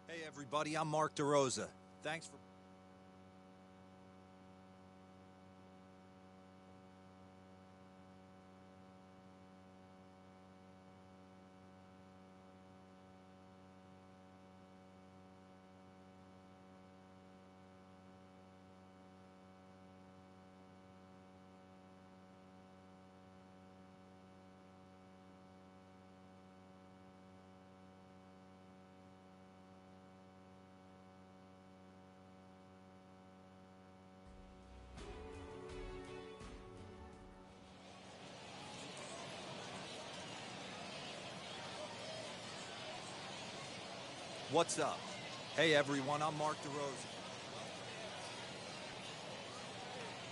Hey everybody, I'm Mark DeRosa. Thanks for... What's up? Hey everyone, I'm Mark DeRosa.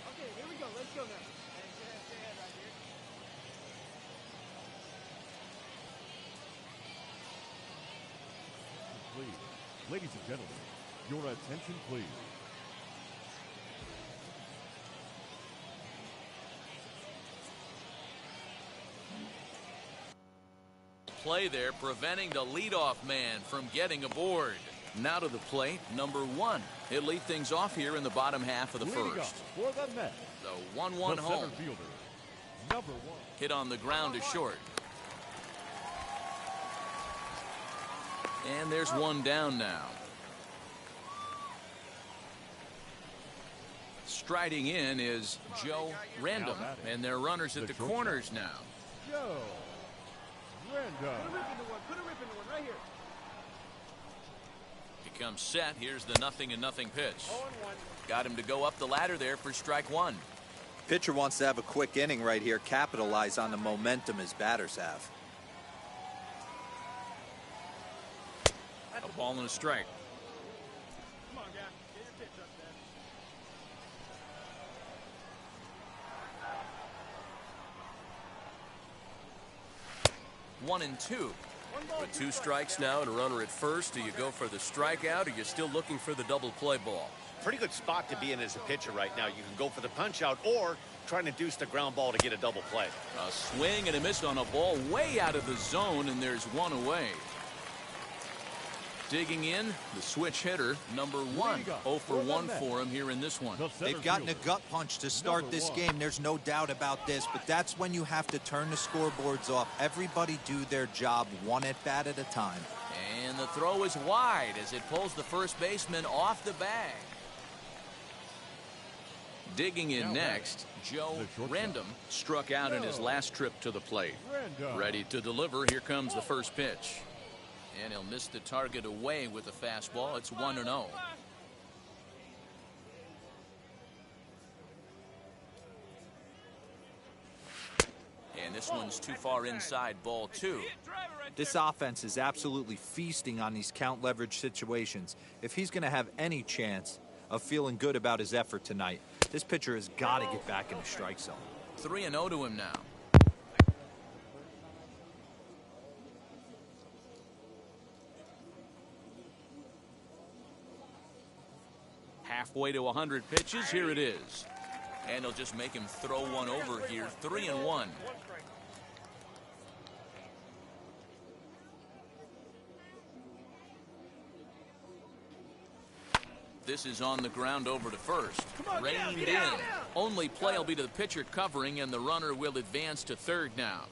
Okay, here we go. Let's go now. Stay ahead right here. Please, ladies and gentlemen, your attention please. Play there, preventing the leadoff man from getting aboard. Now to the plate, number 1. He'll lead things off here in the bottom half of the first. For the Mets, The 1-1 home. center fielder, number 1. Hit on the ground to short. And there's one down now. Striding in is Joe Random, and their runners at the corners now. Joe Random. Put a rip into one right here. He comes set. Here's the 0-0 pitch. Got him to go up the ladder there for strike 1. Pitcher wants to have a quick inning right here, capitalize on the momentum his batters have. A ball and a strike. Come on, guy. Get your pitch up there. 1-2. With 2 strikes now and a runner at first, do you go for the strikeout or you're still looking for the double play ball? Pretty good spot to be in as a pitcher right now. You can go for the punch out or trying to deuce the ground ball to get a double play. A swing and a miss on a ball way out of the zone, and there's one away. Digging in, the switch hitter, number 1. 0 for 1 for him here in this one. They've gotten a gut punch to start this game. There's no doubt about this, but that's when you have to turn the scoreboards off. Everybody do their job one at bat at a time. And the throw is wide as it pulls the first baseman off the bag. Digging in next, Joe Random struck out in his last trip to the plate. Ready to deliver. Here comes the first pitch. And he'll miss the target away with a fastball. It's 1-0. And this one's too far inside, ball 2. This offense is absolutely feasting on these count leverage situations. If he's going to have any chance of feeling good about his effort tonight, this pitcher has got to get back in the strike zone. 3-0 to him now. Halfway to 100 pitches. Here it is. And he'll just make him throw one over here. 3-1. This is on the ground over to first. Reined in. Only play will be to the pitcher covering, and the runner will advance to third now.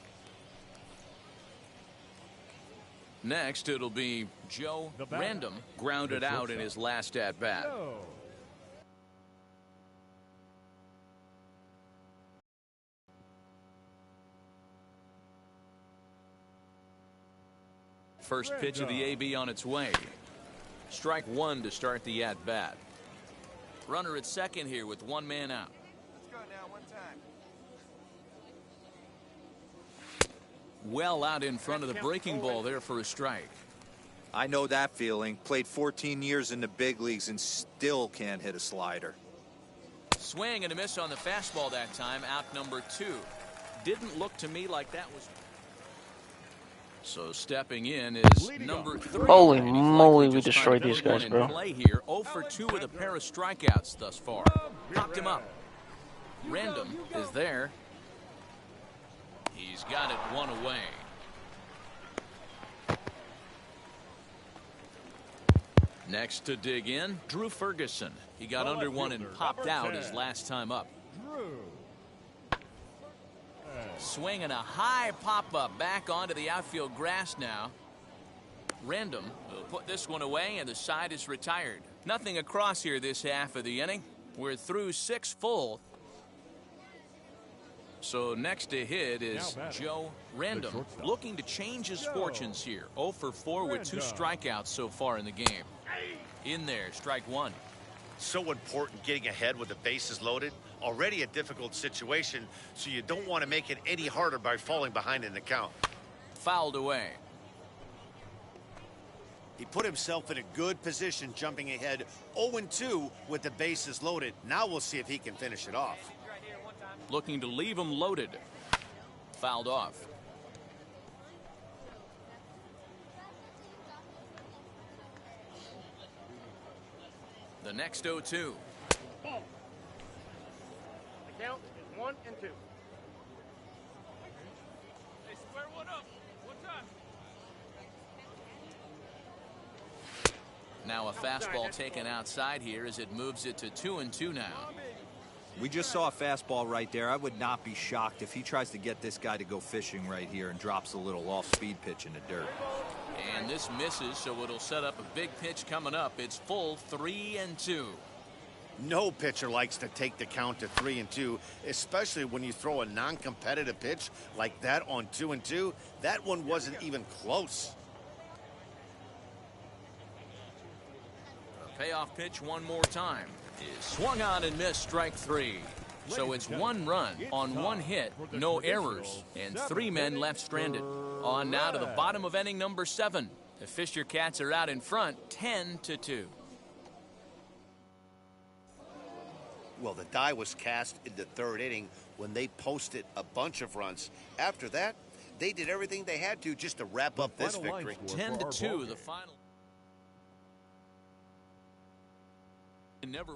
Next, it'll be Joe Random, grounded out in his last at-bat. First pitch of the AB on its way. Strike 1 to start the at-bat. Runner at second here with one man out. Let's go now, one time. Well out in front of the breaking ball there for a strike. I know that feeling. Played 14 years in the big leagues and still can't hit a slider. Swing and a miss on the fastball that time. Out number 2. Didn't look to me like that was. So stepping in is number 3. Holy moly, we destroyed these guys, bro. Play here, 0 for 2 with a pair of strikeouts thus far. Popped him up. Random is there. He's got it one away. Next to dig in, Drew Ferguson. He got under one and popped out his last time up. Drew. Swinging a high pop-up back onto the outfield grass now. Random will put this one away, and the side is retired. Nothing across here this half of the inning. We're through 6 full. So next to hit is Joe Random, looking to change his fortunes here. 0 for 4 with 2 strikeouts so far in the game. In there, strike 1. So important getting ahead with the bases loaded. Already a difficult situation, so you don't want to make it any harder by falling behind in the count. Fouled away. He put himself in a good position jumping ahead 0-2 with the bases loaded. Now we'll see if he can finish it off. Looking to leave him loaded. Fouled off. The next 0-2. Ball. The count is 1 and 2. Hey, square one up. One time. Now a fastball taken outside here as it moves it to 2-2 now. We just saw a fastball right there. I would not be shocked if he tries to get this guy to go fishing right here and drops a little off-speed pitch in the dirt. And this misses, so it'll set up a big pitch coming up. It's full 3-2. No pitcher likes to take the count to 3-2, especially when you throw a non-competitive pitch like that on 2-2. That one wasn't even close. A payoff pitch one more time. Is swung on and missed, strike 3. So it's 1 run on 1 hit, no errors, and 3 men left stranded. On now to the bottom of inning number 7. The Fisher Cats are out in front, 10-2. Well, the die was cast in the 3rd inning when they posted a bunch of runs. After that, they did everything they had to just to wrap up this victory. 10-2, the final. Never.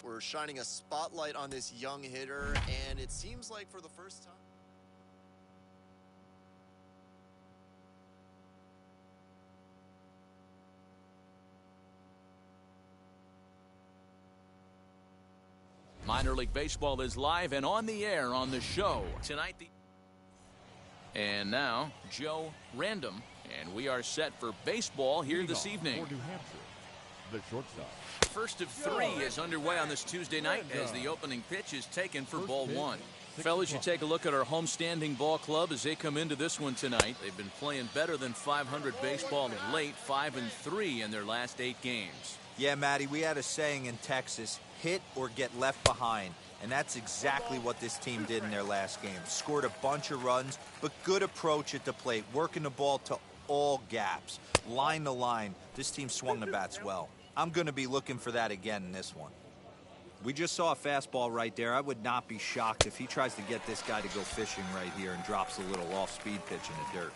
We're shining a spotlight on this young hitter, and it seems like for the first time. Minor League Baseball is live and on the air on the show tonight. And now Joe Random, and we are set for baseball here this evening. For New Hampshire, the shortstop. First of 3 is underway on this Tuesday night as the opening pitch is taken for ball 1. Fellas, you take a look at our homestanding ball club as they come into this one tonight. They've been playing better than 500 baseball of late, 5-3 in their last 8 games. Yeah, Matty, we had a saying in Texas, hit or get left behind. And that's exactly what this team did in their last game. Scored a bunch of runs, but good approach at the plate, working the ball to all gaps. Line to line, this team swung the bats well. I'm going to be looking for that again in this one. We just saw a fastball right there. I would not be shocked if he tries to get this guy to go fishing right here and drops a little off-speed pitch in the dirt.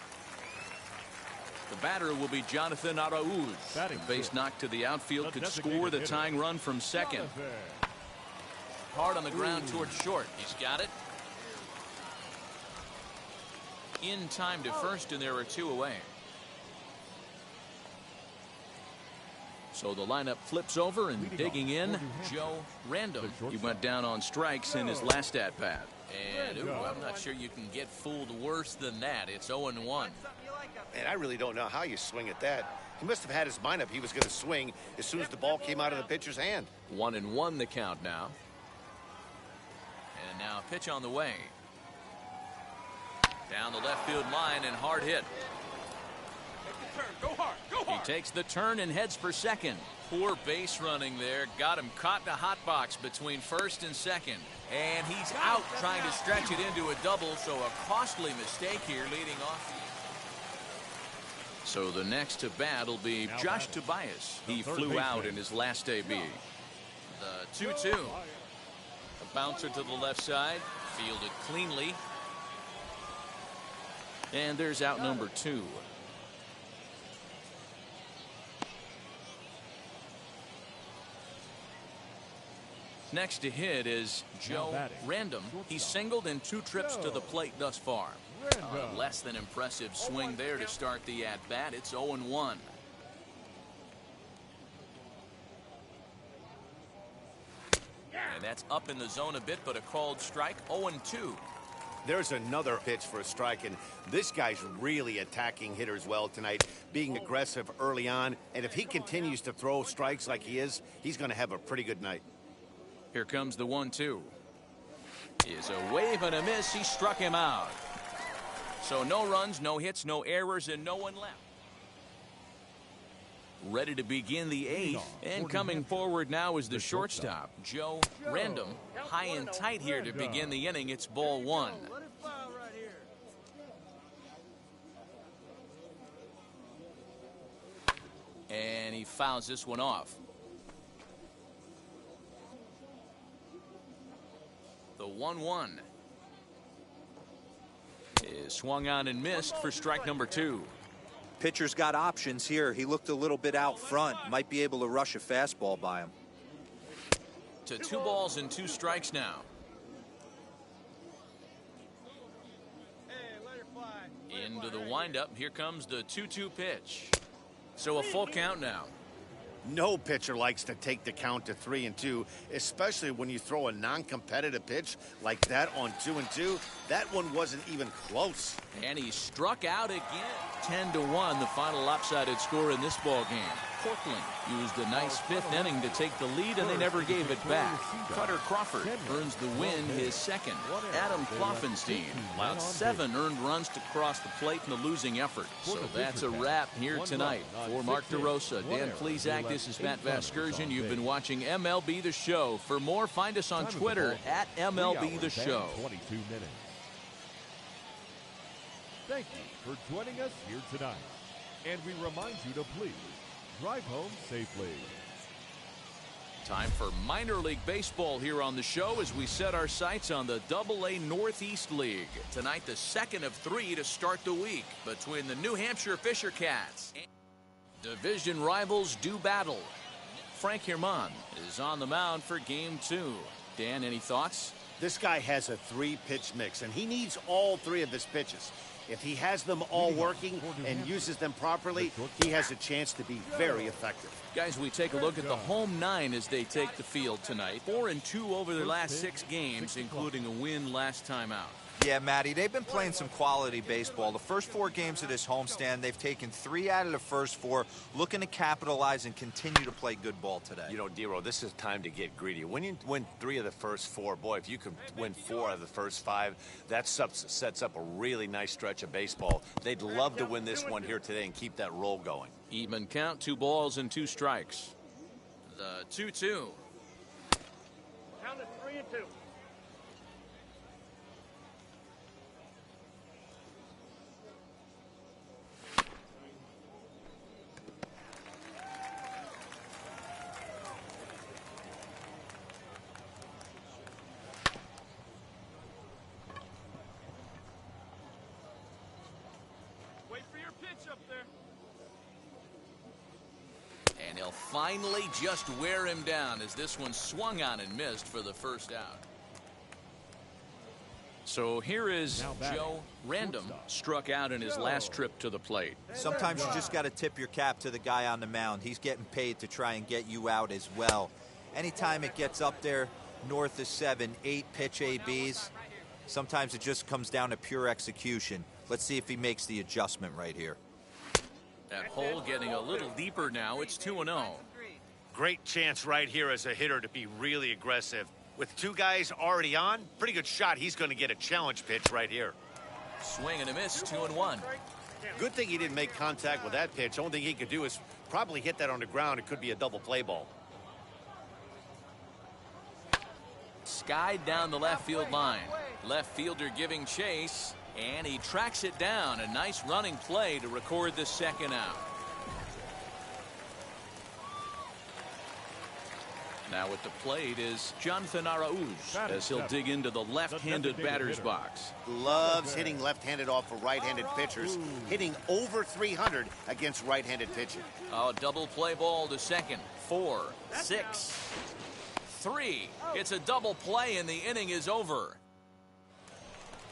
The batter will be Jonathan Arauz. The base knock to the outfield could score the tying run from second. Hard on the ground towards short. He's got it. In time to first, and there are 2 away. So the lineup flips over, and digging in, Joe Random. He went down on strikes in his last at-bat. And I'm not sure you can get fooled worse than that. It's 0-1. And I really don't know how you swing at that. He must have had his mind up he was going to swing as soon as the ball came out of the pitcher's hand. 1-1 the count now. And now a pitch on the way. Down the left field line and hard hit. Go hard. Go hard. He takes the turn and heads for second. Poor base running there. Got him caught in a hot box between first and second. And he's out trying to stretch it into a double, so a costly mistake here leading off. So the next to bat will be Josh Tobias. He flew out in his last AB. The 2-2. A bouncer to the left side. Fielded cleanly. And there's out number 2. Next to hit is Joe Random. He's singled in 2 trips to the plate thus far. Less than impressive swing there to start the at-bat. It's 0-1. And that's up in the zone a bit, but a called strike. 0-2. There's another pitch for a strike, and this guy's really attacking hitters well tonight, being aggressive early on. And if he continues to throw strikes like he is, he's going to have a pretty good night. Here comes the 1-2. Is a wave and a miss. He struck him out. So no runs, no hits, no errors, and no one left. Ready to begin the 8th, and coming forward now is the shortstop, Joe Random. High and tight here to begin the inning. It's ball 1. And he fouls this one off. The 1-1 is swung on and missed for strike number 2. Pitcher's got options here. He looked a little bit out front. Might be able to rush a fastball by him. To 2 balls and 2 strikes now. Into the windup. Here comes the 2-2 pitch. So a full count now. No pitcher likes to take the count to 3-2, especially when you throw a non-competitive pitch like that on 2-2. That one wasn't even close. And he struck out again. 10-1, the final lopsided score in this ball game. Portland used a nice 5th inning to take the lead, and they never gave it back. Cutter Crawford earns the win, his second. Adam Kloffenstein allowed 7 earned runs to cross the plate in the losing effort. So that's a wrap here tonight. For Mark DeRosa, Dan Plesac, this is Matt Vasgersian. You've been watching MLB The Show. For more, find us on Twitter at MLB The Show. 22 minutes. Thank you for joining us here tonight. And we remind you to please drive home safely. Time for minor league baseball here on the show as we set our sights on the AA Northeast League. Tonight, the second of 3 to start the week between the New Hampshire Fisher Cats. Division rivals do battle. Frank Herman is on the mound for game 2. Dan, any thoughts? This guy has a 3-pitch mix, and he needs all 3 of his pitches. If he has them all working and uses them properly, he has a chance to be very effective. Guys, we take a look at the home 9 as they take the field tonight. 4-2 over their last 6 games, including a win last time out. Yeah, Matty, they've been playing some quality baseball. The first 4 games of this homestand, they've taken 3 out of the first 4, looking to capitalize and continue to play good ball today. You know, Dero, this is time to get greedy. When you win 3 of the first 4, boy, if you can win 4 out of the first 5, that sets up a really nice stretch of baseball. They'd love to win this one here today and keep that roll going. Even count, 2 balls and 2 strikes. The 2-2. Count is 3-2. And he'll finally just wear him down as this one swung on and missed for the first out. So here is Joe Random, struck out in his last trip to the plate. Sometimes you just got to tip your cap to the guy on the mound. He's getting paid to try and get you out as well. Anytime it gets up there north of 7, 8 pitch ABs, sometimes it just comes down to pure execution. Let's see if he makes the adjustment right here. That hole getting a little deeper now. It's 2-0. Great chance right here as a hitter to be really aggressive. With 2 guys already on, pretty good shot. He's going to get a challenge pitch right here. Swing and a miss, 2-1. Good thing he didn't make contact with that pitch. Only thing he could do is probably hit that on the ground. It could be a double play ball. Skied down the left field line. Left fielder giving chase, and he tracks it down. A nice running play to record the second out. Now at the plate is Jonathan Arauz as he'll dig into the left-handed batter's box. Loves hitting left-handed off for right-handed pitchers. Hitting over 300 against right-handed pitching. A double play ball to second. 4, 6, 3. It's a double play and the inning is over.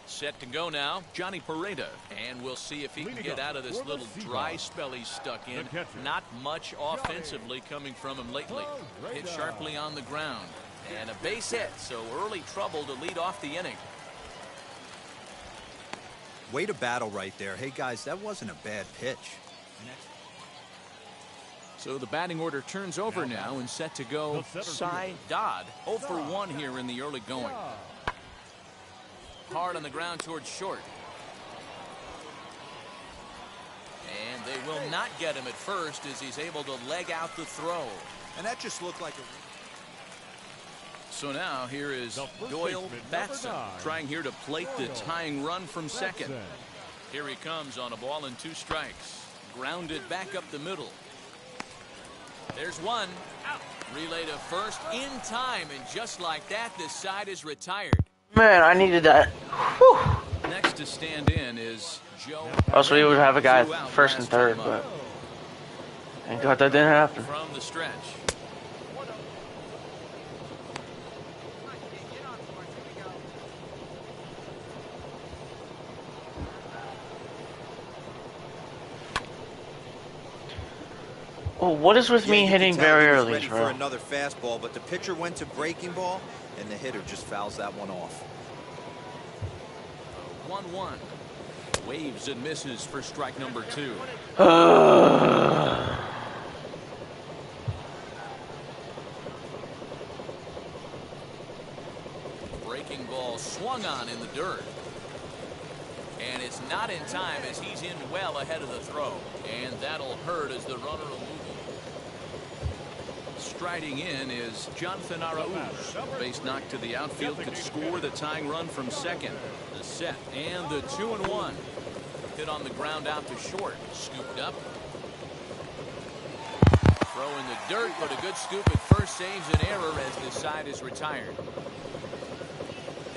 Set to go now, Johnny Pareda, and we'll see if he can get out of this little dry spell he's stuck in. Not much offensively coming from him lately. Hit sharply on the ground, and a base hit, so early trouble to lead off the inning. Way to battle right there. Hey, guys, that wasn't a bad pitch. So the batting order turns over now and set to go Cy Dodd. 0 for 1 here in the early going. Hard on the ground towards short. And they will not get him at first as he's able to leg out the throw. And that just looked like a... So now here is Doyle Batson trying here to plate the tying run from second. Here he comes on a ball and 2 strikes. Grounded back up the middle. There's one. Out. Relay to first in time, and just like that, this side is retired. Man, I needed that. Whew. Next to stand in is Joe. Also, we would have a guy first and third, but thank God that didn't happen. From the stretch. Oh, what is with me hitting very early, ready bro? for another fastball, but the pitcher went to breaking ball, and the hitter just fouls that one off. 1-1. Waves and misses for strike number 2. Breaking ball swung on in the dirt. And it's not in time as he's in well ahead of the throw. And that'll hurt as the runner will move. Striding in is Jonathan Arauz. Base knock to the outfield could score the tying run from second. The set and the 2-1. Hit on the ground out to short. Scooped up. Throw in the dirt, but a good scoop at first saves an error as this side is retired.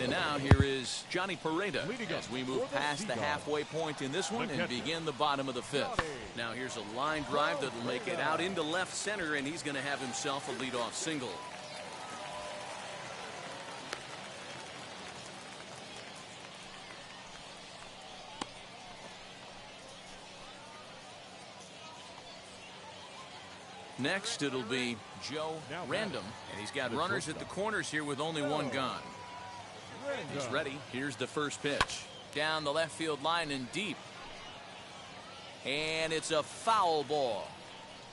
And now here is Johnny Pareda as we move past the halfway point in this one and begin the bottom of the 5th. Now here's a line drive that will make it out into left center, and he's going to have himself a leadoff single. Next it'll be Joe Random, and he's got runners at the corners here with only 1 gone. He's ready. Here's the first pitch. Down the left field line and deep. And it's a foul ball.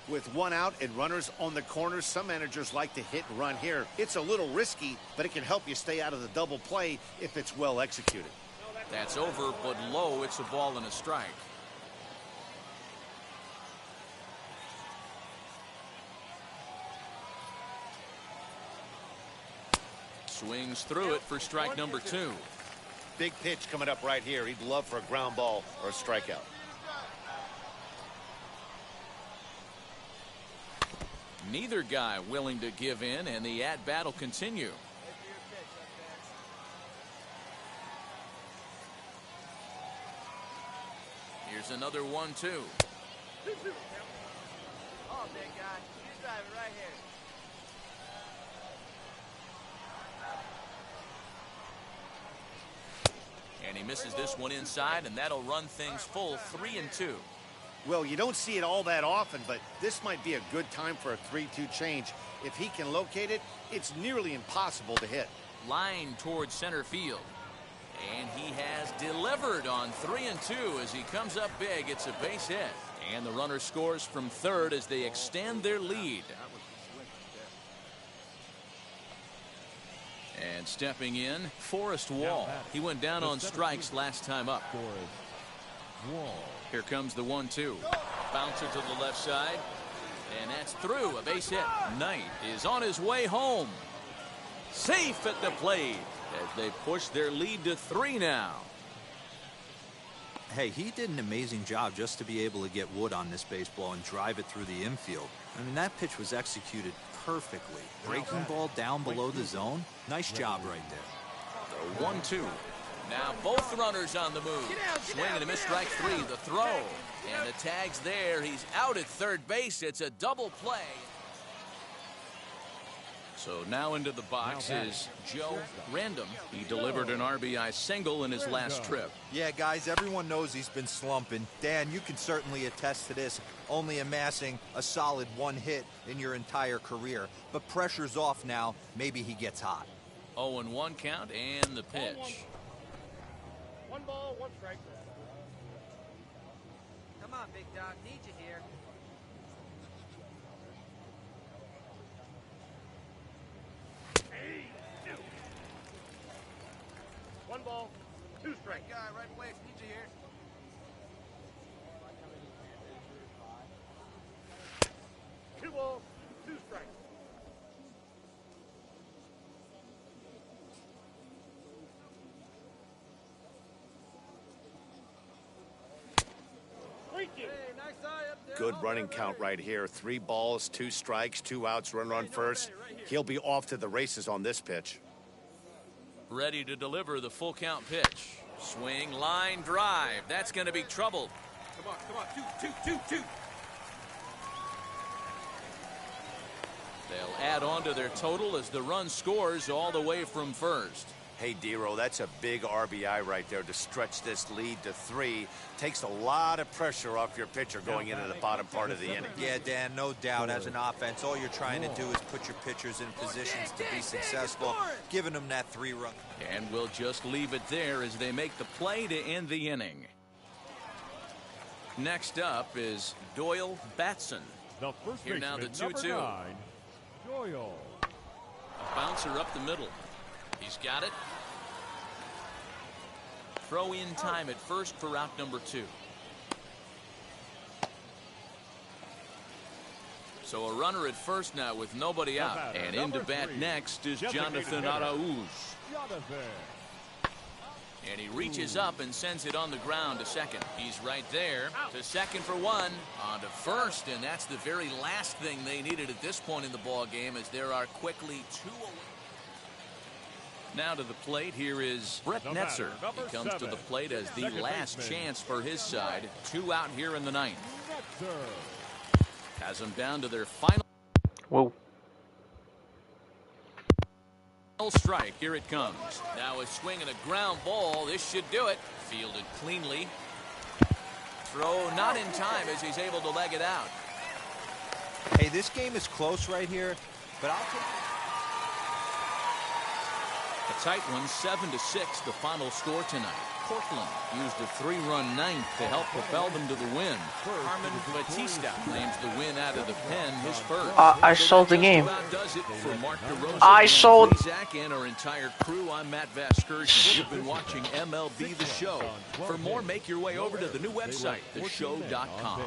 With 1 out and runners on the corners, some managers like to hit and run here. It's a little risky, but it can help you stay out of the double play if it's well executed. That's over, but low. It's a ball and a strike. Swings through it for strike number 2. Big pitch coming up right here. He'd love for a ground ball or a strikeout. Neither guy willing to give in, and the at-bat will continue. Here's another 1-2. Oh, big guy. You drive it right here. And he misses this one inside, and that'll run things full 3-2. Well, you don't see it all that often, but this might be a good time for a 3-2 change. If he can locate it, it's nearly impossible to hit. Line towards center field. And he has delivered on 3-2 as he comes up big. It's a base hit. And the runner scores from third as they extend their lead. And stepping in, Forrest Wall. He went down on strikes last time up. Here comes the 1-2. Bouncer to the left side. And that's through. A base hit. Knight is on his way home. Safe at the plate as they push their lead to 3 now. Hey, he did an amazing job just to be able to get wood on this baseball and drive it through the infield. I mean, that pitch was executed perfectly. Breaking ball down below the zone. Nice job right there. The 1-2. Now both runners on the move. Swing and a miss, strike 3. The throw. And the tag's there. He's out at third base. It's a double play. So now into the box is Joe Random. He delivered an RBI single in his last trip. Yeah, guys, everyone knows he's been slumping. Dan, you can certainly attest to this, only amassing a solid 1 hit in your entire career. But pressure's off now. Maybe he gets hot. 0-1 count and the pitch. 1 ball, 1 strike. Come on, big dog. Need you here. Hey, 1 ball, 2 strike. Guy, right away. Need you here. 2 balls, 2 strikes. Hey, nice eye up there. Good running count right here. 3 balls, 2 strikes, 2 outs, runner on first. He'll be off to the races on this pitch. Ready to deliver the full count pitch. Swing, line, drive. That's going to be trouble. Come on. 2. They'll add on to their total as the run scores all the way from first. Hey, Dero, that's a big RBI right there to stretch this lead to 3. Takes a lot of pressure off your pitcher going into the bottom part of the inning. Yeah, Dan, no doubt. As an offense, all you're trying to do is put your pitchers in positions to be successful, giving them that 3-run. And we'll just leave it there as they make the play to end the inning. Next up is Doyle Batson. The first Here now the baseman, 2-2. number 9, Doyle. A bouncer up the middle. He's got it. Throw in time at first for out number 2. So a runner at first now with nobody out. And in to bat next is Jonathan Arauz. And he reaches up and sends it on the ground to second. He's right there to second for 1. On to first, and that's the very last thing they needed at this point in the ball game as there are quickly 2 away. Now to the plate, here is Brett Netzer. He comes to the plate as the last chance for his side. 2 out here in the 9th. Has them down to their final. Whoa. Strike. Here it comes. Now a swing and a ground ball. This should do it. Fielded cleanly. Throw not in time as he's able to leg it out. Hey, this game is close right here, but I'll take it. A tight one, 7-6, the final score tonight. Portland used a 3-run 9th to help propel them to the win. Carmen Batista claims the win out of the pen, his first. I sold the game. Does it for Mark DeRosa, I sold. Zach and our entire crew. I'm Matt Vasgersian. You've been watching MLB The Show. For more, make your way over to the new website, theshow.com.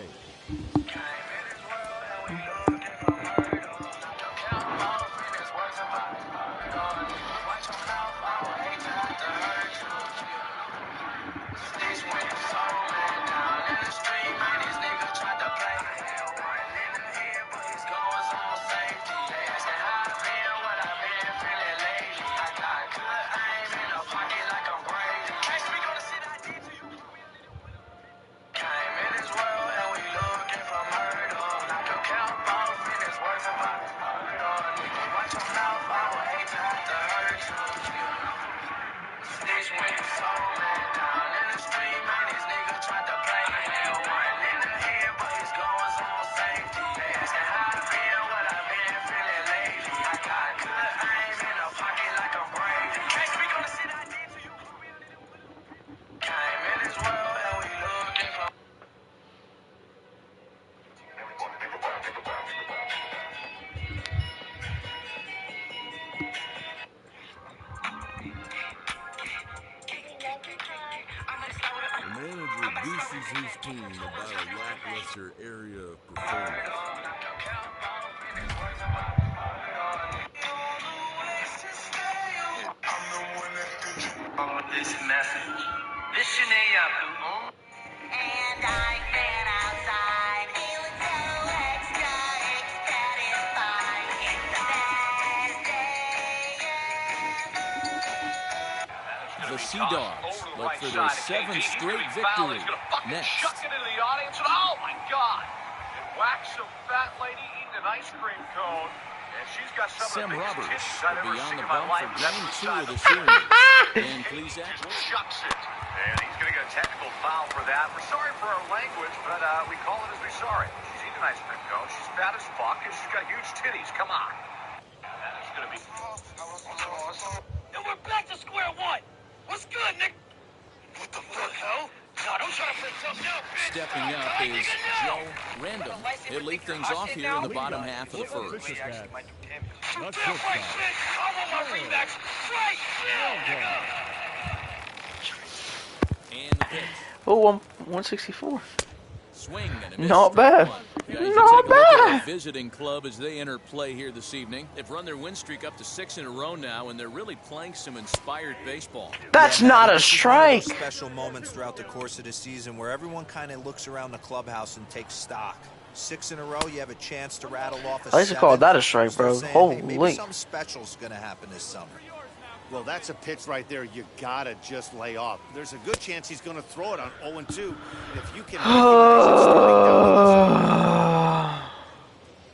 Came in this world and we looking for murder. addresses his team about a lackluster area of performance. This message. Mission A and I've been outside, feeling so extra ecstatic. It's the best day ever. The Sea Dogs look for their 7th straight victory. Next. Chuck it into the audience, and oh my God! It whacks some fat lady eating an ice cream cone, and she's got some Sam of the biggest Roberts titties I've will ever be on seen the in my bump life. for That's game the 2 side of the of series. And Plsss just chucks it, and he's going to get a technical foul for that. We're sorry for our language, but we call it as we're sorry. She's eating an ice cream cone. She's fat as fuck, and she's got huge titties. Come on. That is going to be. And we're back to square one. What's good, Nick? What the fuck, hell? No, don't try to play tough now, bitch. Stepping up is Joe Random. He'll lead things off here in the bottom half of the first. Let's go. And the pitch. Oh, 164. Swing and a miss. Not bad. Yeah, you Not can take a look at bad. the visiting club as they enter play here this evening. They've run their win streak up to 6 in a row now, and they're really playing some inspired baseball. That's Yeah, not Matty, a this is one of those strike. special moments throughout the course of the season where everyone kind of looks around the clubhouse and takes stock. 6 in a row, you have a chance to rattle off a I used to call 7th. that a strike, Start bro. saying, Holy. hey, maybe something special's going to happen this summer. Well, that's a pitch right there you gotta just lay off. There's a good chance he's going to throw it on 0-2. And if you can recognize it starting down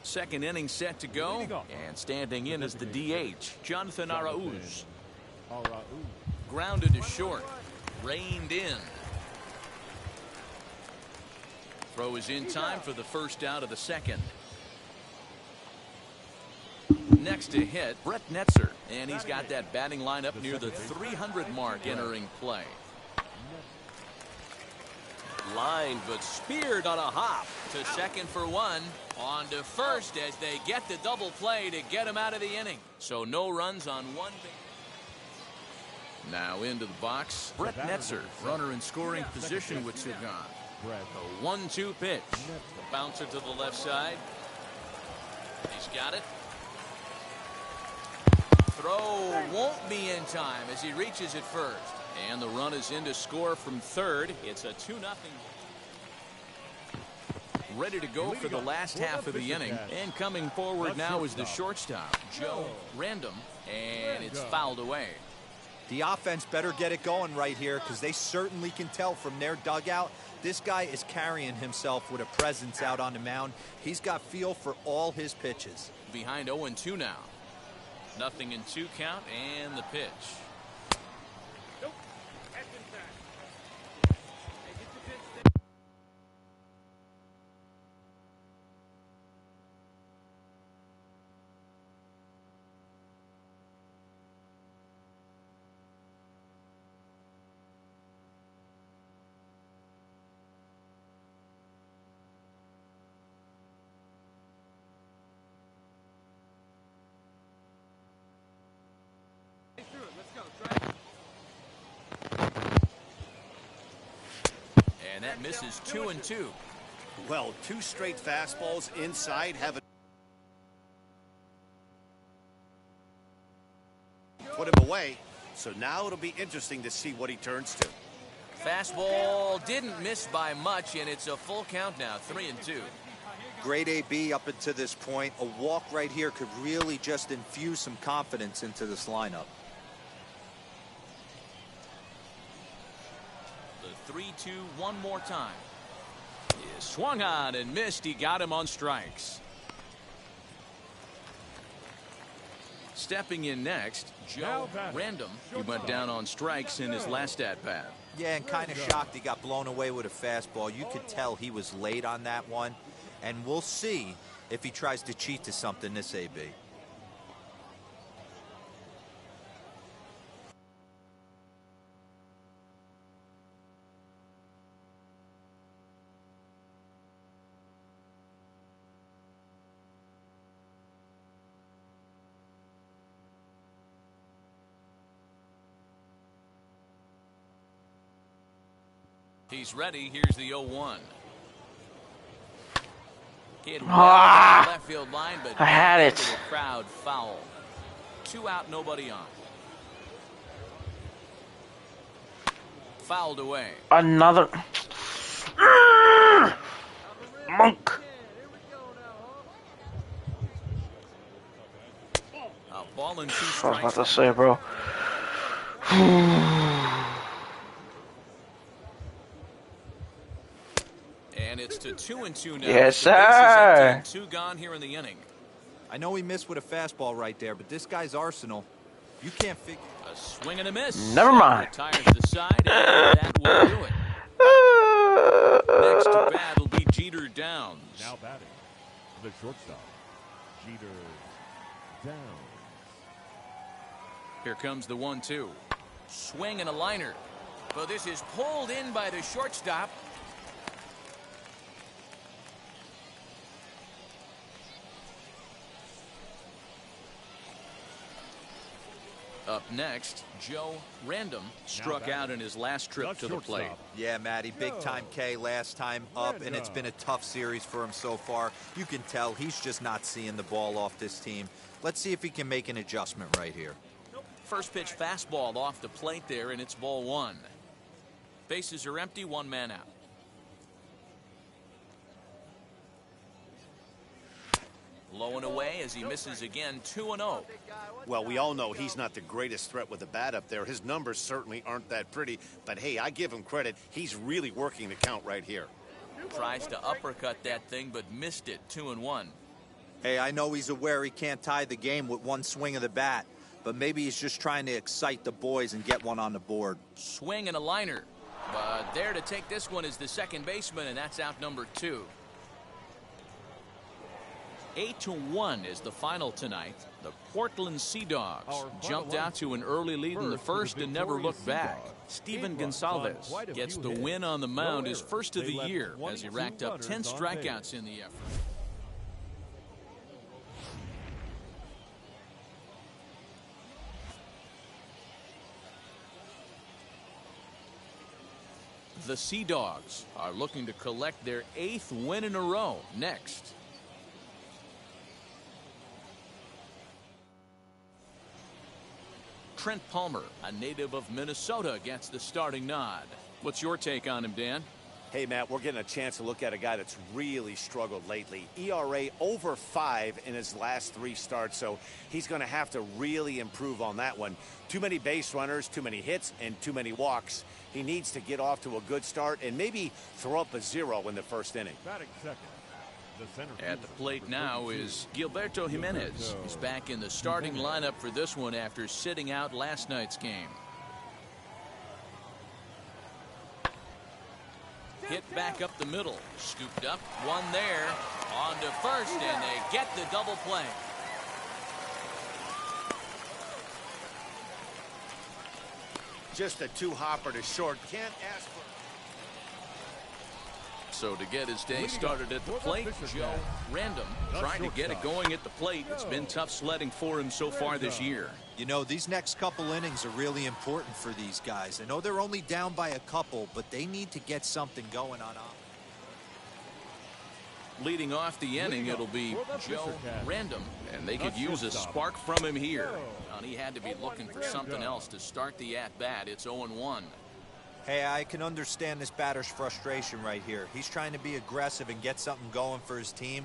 the Second inning set to go, and standing in is the DH, Jonathan Arauz. Grounded to short, reined in. Throw is in time for the first out of the second. Next to hit, Brett Netzer, and he's got that batting lineup near the 300 mark entering play. Line, but speared on a hop to second for one. On to first as they get the double play to get him out of the inning. So no runs on one. Now into the box, Brett Netzer, runner in scoring position with two gone. A 1-2 pitch. Bouncer to the left side. He's got it. Throw won't be in time as he reaches it first. And the run is in to score from third. It's a 2-0. Ready to go for the last half of the inning. And coming forward now is the shortstop, Joe Random. And it's fouled away. The offense better get it going right here because they certainly can tell from their dugout. This guy is carrying himself with a presence out on the mound. He's got feel for all his pitches. Behind 0-2 now. Nothing in 2 count and the pitch. Nope. That's inside. Hey, get your pitch. And that misses 2-2. Well, 2 straight fastballs inside have put him away. So now it'll be interesting to see what he turns to. Fastball didn't miss by much, and it's a full count now, 3-2. Great AB up until this point. A walk right here could really just infuse some confidence into this lineup. The 3-2 one more time. He swung on and missed. He got him on strikes. Stepping in next, Joe Random. He went down on strikes in his last at-bat. Yeah, and kind of shocked he got blown away with a fastball. You could tell he was late on that one. And we'll see if he tries to cheat to something this AB. He's ready. Here's the 0-1. Hit well left field line, but I had it. The crowd foul. 2 out, nobody on. Fouled away. Another. Monk. A ball and 2 strikes. I was about to say, bro. And it's to 2-2 now. Yes, The base is empty sir. and 2 gone here in the inning. I know he missed with a fastball right there, but this guy's arsenal, you can't figure. A swing and a miss. Never mind. Retires the side, and that will do it. Next to bat will be Jeter Downs. Now batting, the shortstop, Jeter Downs. Here comes the 1-2. Swing and a liner. But this is pulled in by the shortstop. Up next, Joe Random struck out in his last trip to the plate. Yeah, Matty, big time K last time up, and it's been a tough series for him so far. You can tell he's just not seeing the ball off this team. Let's see if he can make an adjustment right here. First pitch fastball off the plate there, and it's ball 1. Bases are empty, 1 man out. Low and away as he misses again, 2-0. Well, we all know he's not the greatest threat with the bat up there. His numbers certainly aren't that pretty, but hey, I give him credit. He's really working the count right here. Tries to uppercut that thing, but missed it, 2-1. Hey, I know he's aware he can't tie the game with one swing of the bat, but maybe he's just trying to excite the boys and get one on the board. Swing and a liner. But there to take this one is the second baseman, and that's out number 2. 8-1 is the final tonight. The Portland Sea Dogs jumped out to an early lead in the first and never looked back. Steven Gonsalves gets the win on the mound, his first of the year, as he racked up 10 strikeouts in the effort. The Sea Dogs are looking to collect their 8th win in a row next. Trent Palmer, a native of Minnesota, gets the starting nod. What's your take on him, Dan? Hey, Matt, we're getting a chance to look at a guy that's really struggled lately. ERA over 5 in his last 3 starts, so he's going to have to really improve on that one. Too many base runners, too many hits, and too many walks. He needs to get off to a good start and maybe throw up a 0 in the first inning. Batting second. At the plate now is Gilberto Jimenez. He's back in the starting lineup for this one after sitting out last night's game. Hit back up the middle. Scooped up. One there. On to first, and they get the double play. Just a 2-hopper to short. Can't ask for. So to get his day started at the plate, Joe Random trying to get it going at the plate. It's been tough sledding for him so far this year. You know, these next couple innings are really important for these guys. I know they're only down by a couple, but they need to get something going on. Leading off the inning, it'll be Joe Random, and they could use a spark from him here. And he had to be looking for something else to start the at-bat. It's 0-1. Hey, I can understand this batter's frustration right here. He's trying to be aggressive and get something going for his team.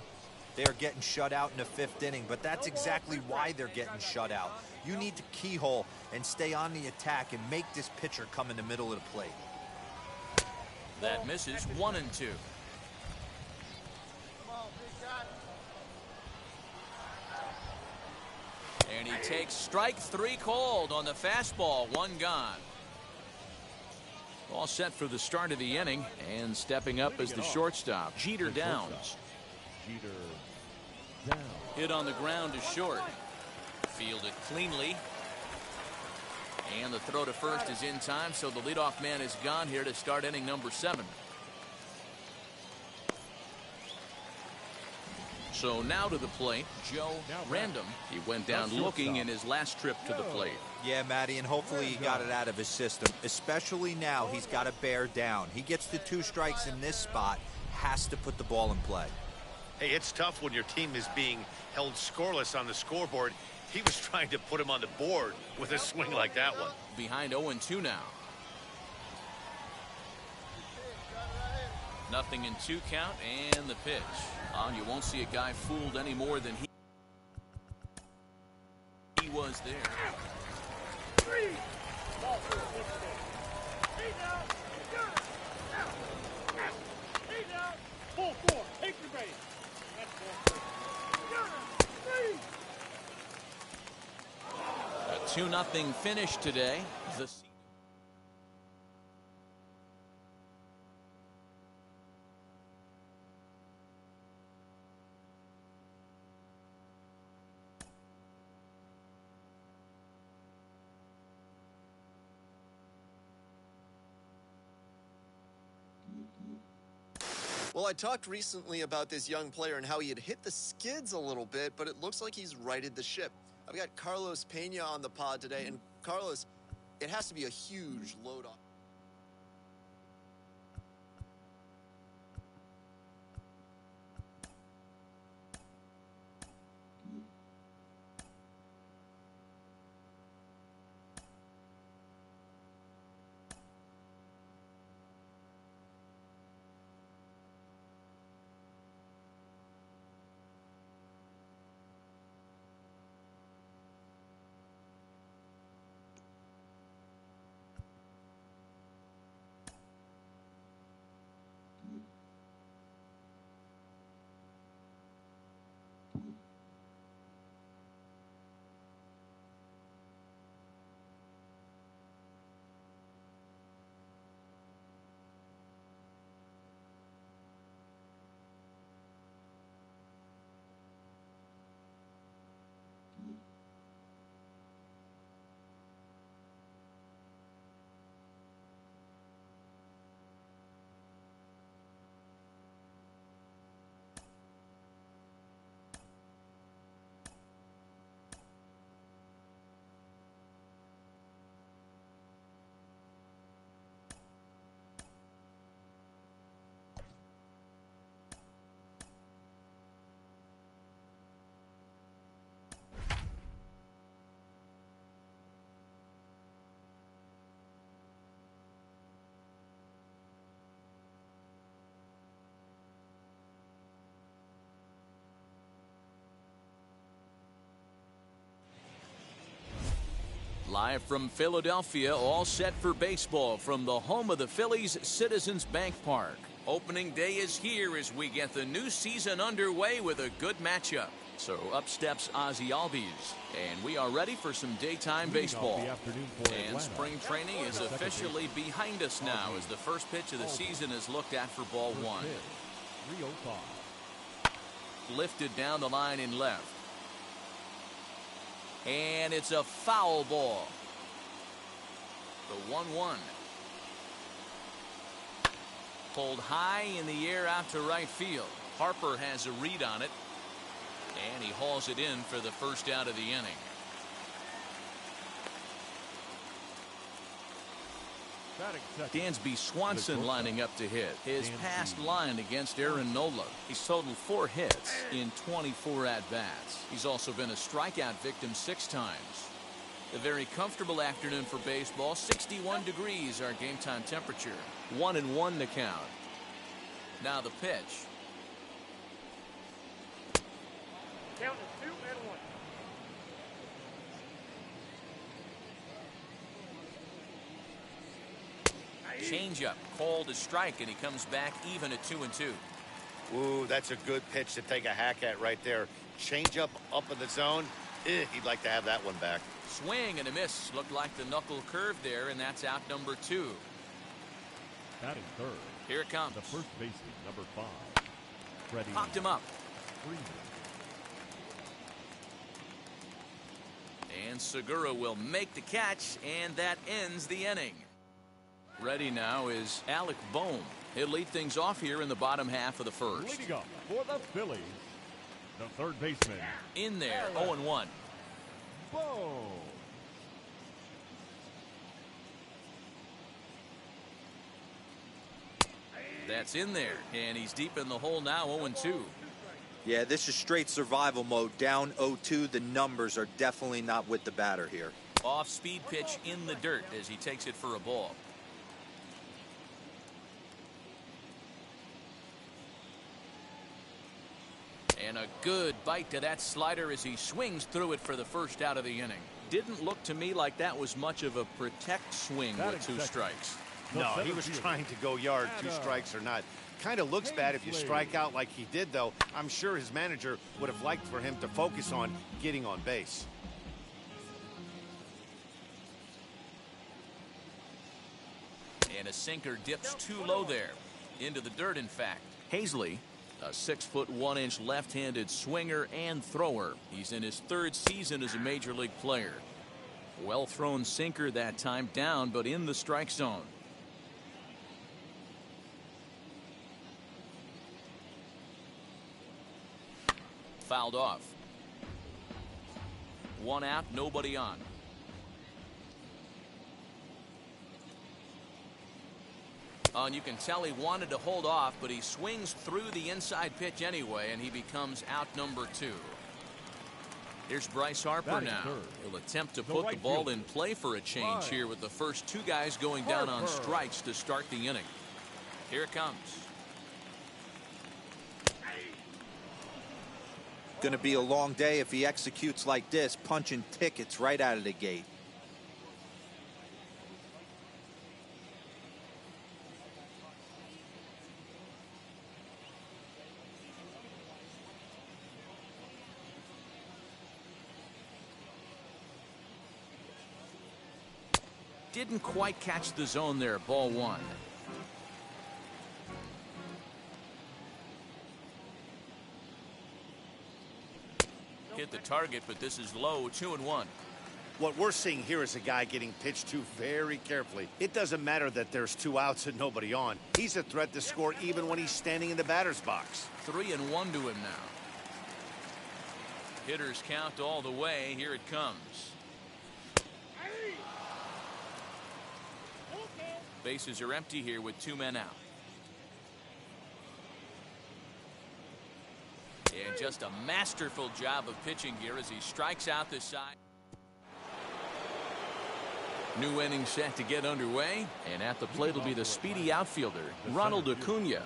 They're getting shut out in the 5th inning, but that's exactly why they're getting shut out. You need to keyhole and stay on the attack and make this pitcher come in the middle of the plate. That misses 1-2. And he takes strike 3 called on the fastball. 1 gone. All set for the start of the inning, and stepping up as the shortstop, Jeter Downs. Hit on the ground to short. Fielded cleanly. And the throw to first is in time, so the leadoff man is gone here to start inning number 7. So now to the plate, Joe Random. He went down looking in his last trip to the plate. Yeah, Matty, and hopefully he got it out of his system. Especially now, he's got to bear down. He gets the 2 strikes in this spot, has to put the ball in play. Hey, it's tough when your team is being held scoreless on the scoreboard. He was trying to put him on the board with a swing like that one. Behind 0-2 now. Nothing in 2 count, and the pitch. You won't see a guy fooled any more than he was there. 3. Ball 4, take your base. A 2-0 finish today. Well, I talked recently about this young player and how he had hit the skids a little bit, but it looks like he's righted the ship. I've got Carlos Pena on the pod today, and Carlos, it has to be a huge load off. Live from Philadelphia, all set for baseball from the home of the Phillies, Citizens Bank Park. Opening day is here as we get the new season underway with a good matchup. So up steps Ozzie Albies, and we are ready for some daytime baseball. And spring training is officially behind us now as the first pitch of the season is looked at for ball 1. Lifted down the line in left. And it's a foul ball. The 1-1. Pulled high in the air out to right field. Harper has a read on it. And he hauls it in for the first out of the inning. Dansby Swanson lining up to hit. His past line against Aaron Nola. He's totaled 4 hits in 24 at-bats. He's also been a strikeout victim 6 times. A very comfortable afternoon for baseball. 61 degrees our game time temperature. 1-1 to count. Now the pitch. Count is 2-1. Changeup called a strike, and he comes back even at 2-2. Ooh, that's a good pitch to take a hack at right there. Changeup up in the zone. He'd like to have that one back. Swing and a miss. Looked like the knuckle curve there, and that's out number 2. Batting third. Here it comes. The first baseman, number 5. Freddie. Popped him up. Freeman. And Segura will make the catch, and that ends the inning. Ready now is Alec Bohm. He'll lead things off here in the bottom half of the first. Leading up for the Phillies, The third baseman. In there, 0-1. Boom. That's in there, and he's deep in the hole now, 0-2. Yeah, this is straight survival mode. Down 0-2. The numbers are definitely not with the batter here. Off-speed pitch in the dirt as he takes it for a ball. And a good bite to that slider as he swings through it for the first out of the inning. Didn't look to me like that was much of a protect swing with 2 strikes. No, he was trying to go yard, 2 strikes or not. Kind of looks bad if you strike out like he did, though. I'm sure his manager would have liked for him to focus on getting on base. And a sinker dips too low there. Into the dirt, in fact. Hazley, a 6'1" left-handed swinger and thrower. He's in his 3rd season as a major league player. Well thrown sinker that time, down but in the strike zone. Fouled off. 1 out, nobody on. And you can tell he wanted to hold off, but he swings through the inside pitch anyway, and he becomes out number 2. Here's Bryce Harper now. He'll attempt to put the ball in play for a change here with the first 2 guys going down on strikes to start the inning. Here it comes. Going to be a long day if he executes like this, punching tickets right out of the gate. Didn't quite catch the zone there. Ball 1. Hit the target, but this is low. 2-1. What we're seeing here is a guy getting pitched to very carefully. It doesn't matter that there's 2 outs and nobody on. He's a threat to score even when he's standing in the batter's box. 3-1 to him now. Hitters count all the way. Here it comes. Bases are empty here with 2 men out. And just a masterful job of pitching here as he strikes out the side. New inning set to get underway, and at the plate will be the speedy outfielder, Ronald Acuna.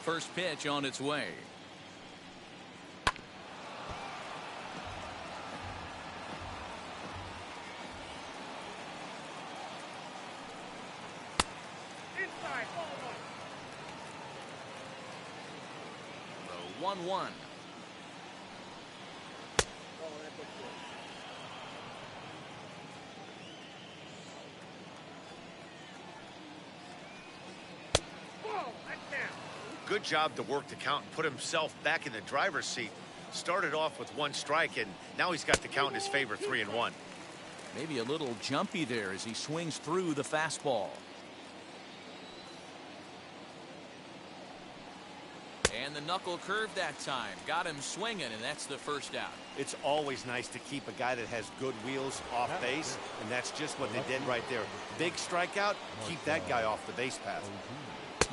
First pitch on its way. The 1-1. Good job to work the count and put himself back in the driver's seat. Started off with 1 strike, and now he's got the count in his favor, 3-1. Maybe a little jumpy there as he swings through the fastball. And the knuckle curve that time. Got him swinging, and that's the first out. It's always nice to keep a guy that has good wheels off base, and that's just what they did right there. Big strikeout, keep that guy off the base path.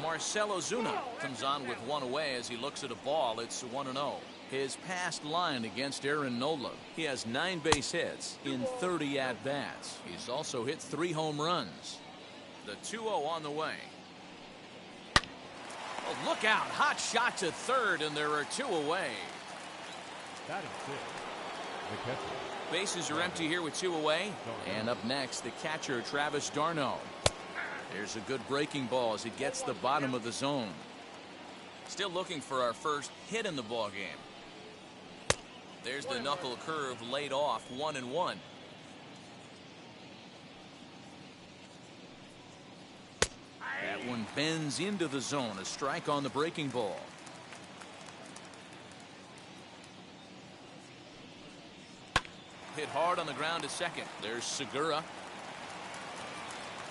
Marcell Ozuna comes on with 1 away as he looks at a ball. It's 1-0. His past line against Aaron Nola. He has 9 base hits in 30 at-bats. He's also hit 3 home runs. The 2-0 on the way. Oh, look out. Hot shot to third, and there are 2 away. That is it. The catcher. Bases are empty here with 2 away. And up next, the catcher, Travis d'Arnaud. There's a good breaking ball as he gets the bottom of the zone. Still looking for our first hit in the ball game. There's the knuckle curve laid off, 1-1. That one bends into the zone. A strike on the breaking ball. Hit hard on the ground to second. There's Segura.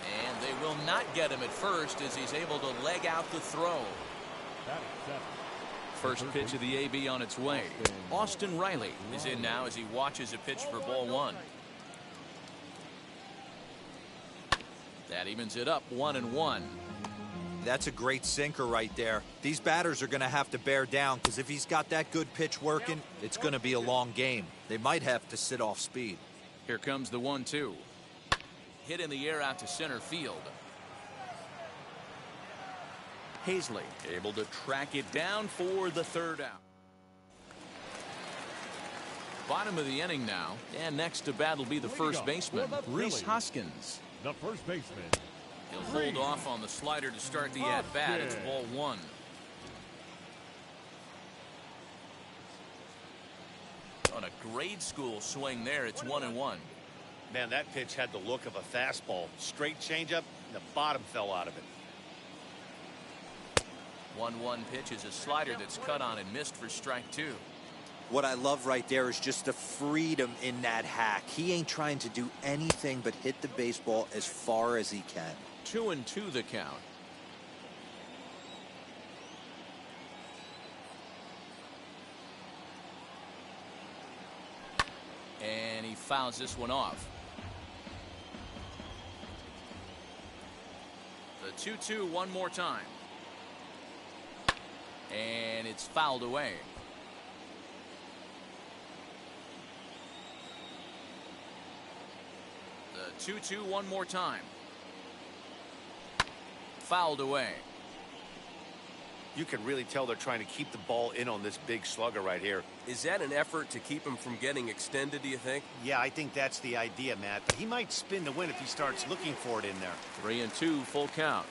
And they will not get him at first as he's able to leg out the throw. First pitch of the AB on its way. Austin Riley is in now as he watches a pitch for ball one. That evens it up 1-1. That's a great sinker right there. These batters are going to have to bear down because if he's got that good pitch working, it's going to be a long game. They might have to sit off speed. Here comes the 1-2. Hit in the air out to center field. Hazley able to track it down for the third out. Bottom of the inning now, and next to bat will be the first baseman, Rhys Hoskins. The first baseman. He'll hold off on the slider to start the at-bat. It's ball one. On a grade school swing there, it's 1-1. Man, that pitch had the look of a fastball. Straight changeup, and the bottom fell out of it. 1-1 pitch is a slider that's cut on and missed for strike two. What I love right there is just the freedom in that hack. He ain't trying to do anything but hit the baseball as far as he can. 2-2 the count. And he fouls this one off. The 2-2 one more time. And it's fouled away. The 2-2 one more time. Fouled away. You can really tell they're trying to keep the ball in on this big slugger right here. Is that an effort to keep him from getting extended, do you think? Yeah, I think that's the idea, Matt. He might spin the win if he starts looking for it in there. 3-2 full count.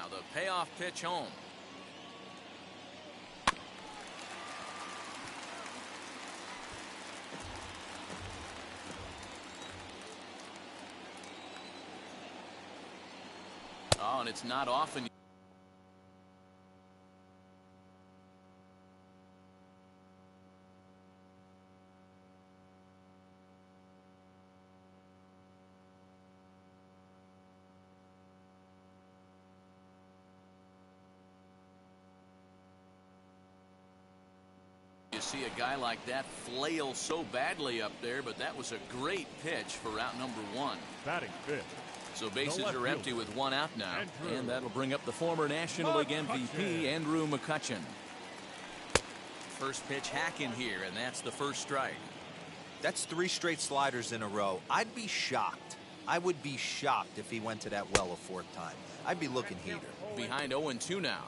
Now the payoff pitch home. Oh, and it's not often. You see a guy like that flail so badly up there, but that was a great pitch for out number one. Batting fifth. So bases are empty with one out now, and that'll bring up the former National League MVP, Andrew McCutchen. First pitch hacking here, and that's the first strike. That's 3 straight sliders in a row. I'd be shocked. I would be shocked if he went to that well a 4th time. I'd be looking heater. Behind 0-2 now.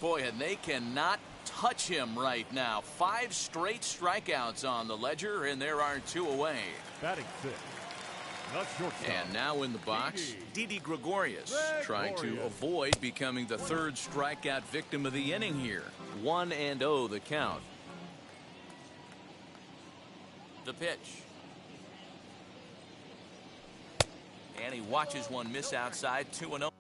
Boy, and they cannot touch him right now. 5 straight strikeouts on the ledger, and there are 2 away. Batting fifth. And now in the box, Didi Gregorius trying to avoid becoming the 3rd strikeout victim of the inning here. 1-0 the count. The pitch. And he watches one miss outside. 2-0.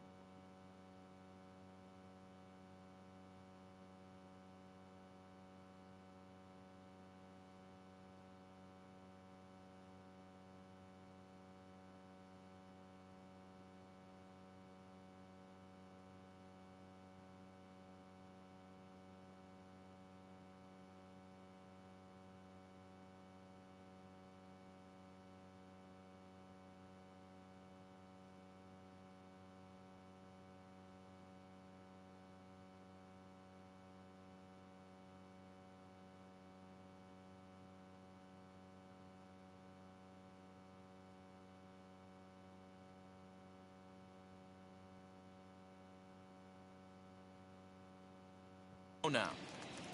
Now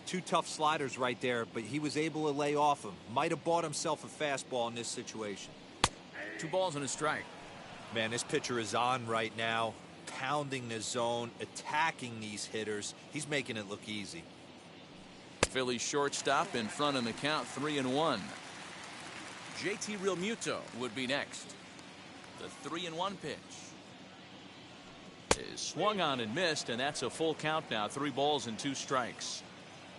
2 tough sliders right there, but he was able to lay off him. Might have bought himself a fastball in this situation. 2 balls and a strike. Man, this pitcher is on right now, pounding the zone, attacking these hitters. He's making it look easy. Phillies shortstop in front in the count, 3-1. JT Realmuto would be next. The 3-1 pitch is swung on and missed, and that's a full count now. 3 balls and 2 strikes.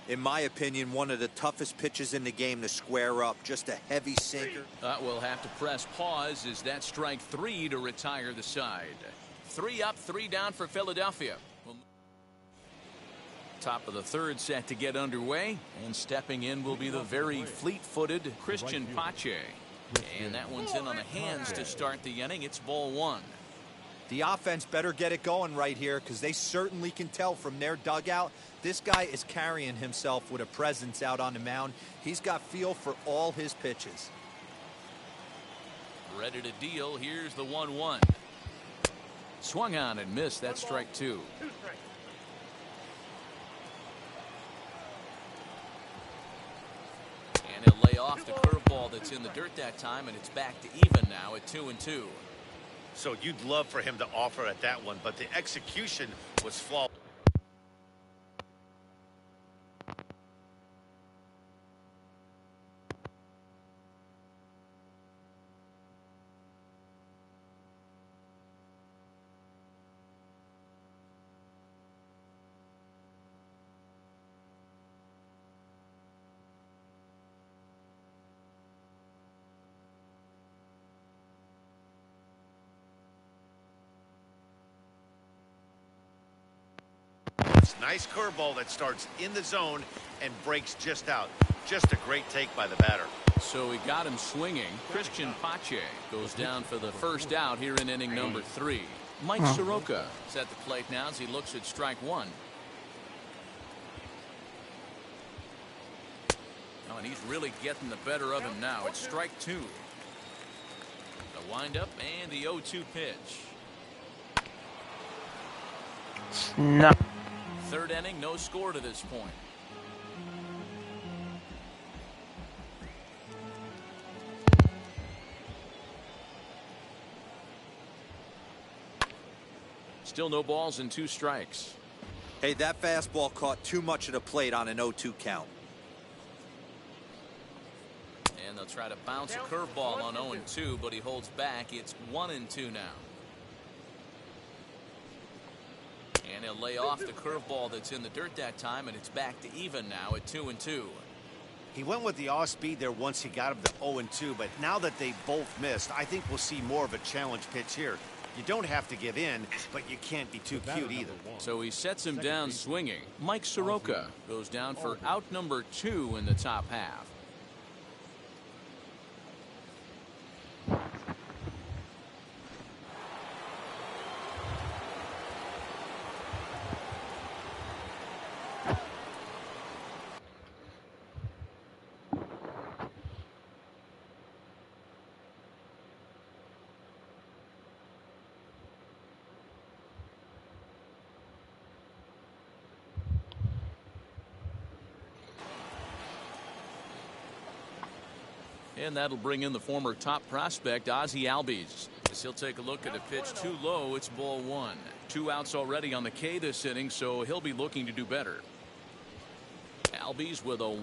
In my opinion, one of the toughest pitches in the game to square up. Just a heavy sinker. We'll have to press pause as that strike 3 to retire the side. 3 up, 3 down for Philadelphia. Top of the 3rd set to get underway, and stepping in will be the very fleet-footed Christian Pache. And that one's in on the hands to start the inning. It's ball 1. The offense better get it going right here, because they certainly can tell from their dugout this guy is carrying himself with a presence out on the mound. He's got feel for all his pitches. Ready to deal. Here's the 1-1. Swung on and missed. That's strike 2. And he'll lay off the curveball that's in the dirt that time, and it's back to even now at 2-2. So you'd love for him to offer at that one, but the execution was flawed. Nice curveball that starts in the zone and breaks just out. Just a great take by the batter. So he got him swinging. Christian Pache goes down for the first out here in inning number 3. Mike Soroka is at the plate now as he looks at strike 1. Oh, and he's really getting the better of him now. It's strike 2. The windup and the 0-2 pitch. No. Third inning, no score to this point. Still no balls and 2 strikes. Hey, that fastball caught too much of the plate on an 0-2 count. And they'll try to bounce a curveball on 0-2, but he holds back. It's 1-2 now. And he'll lay off the curveball that's in the dirt that time, and it's back to even now at 2-2. He went with the off speed there once he got him to 0-2, but now that they both missed, I think we'll see more of a challenge pitch here. You don't have to give in, but you can't be too cute either. So he sets him down swinging. Mike Soroka goes down for out number 2 in the top half. And that'll bring in the former top prospect, Ozzie Albies. As he'll take a look at a pitch too low, it's ball 1. 2 outs already on the K this inning, so he'll be looking to do better. Albies with a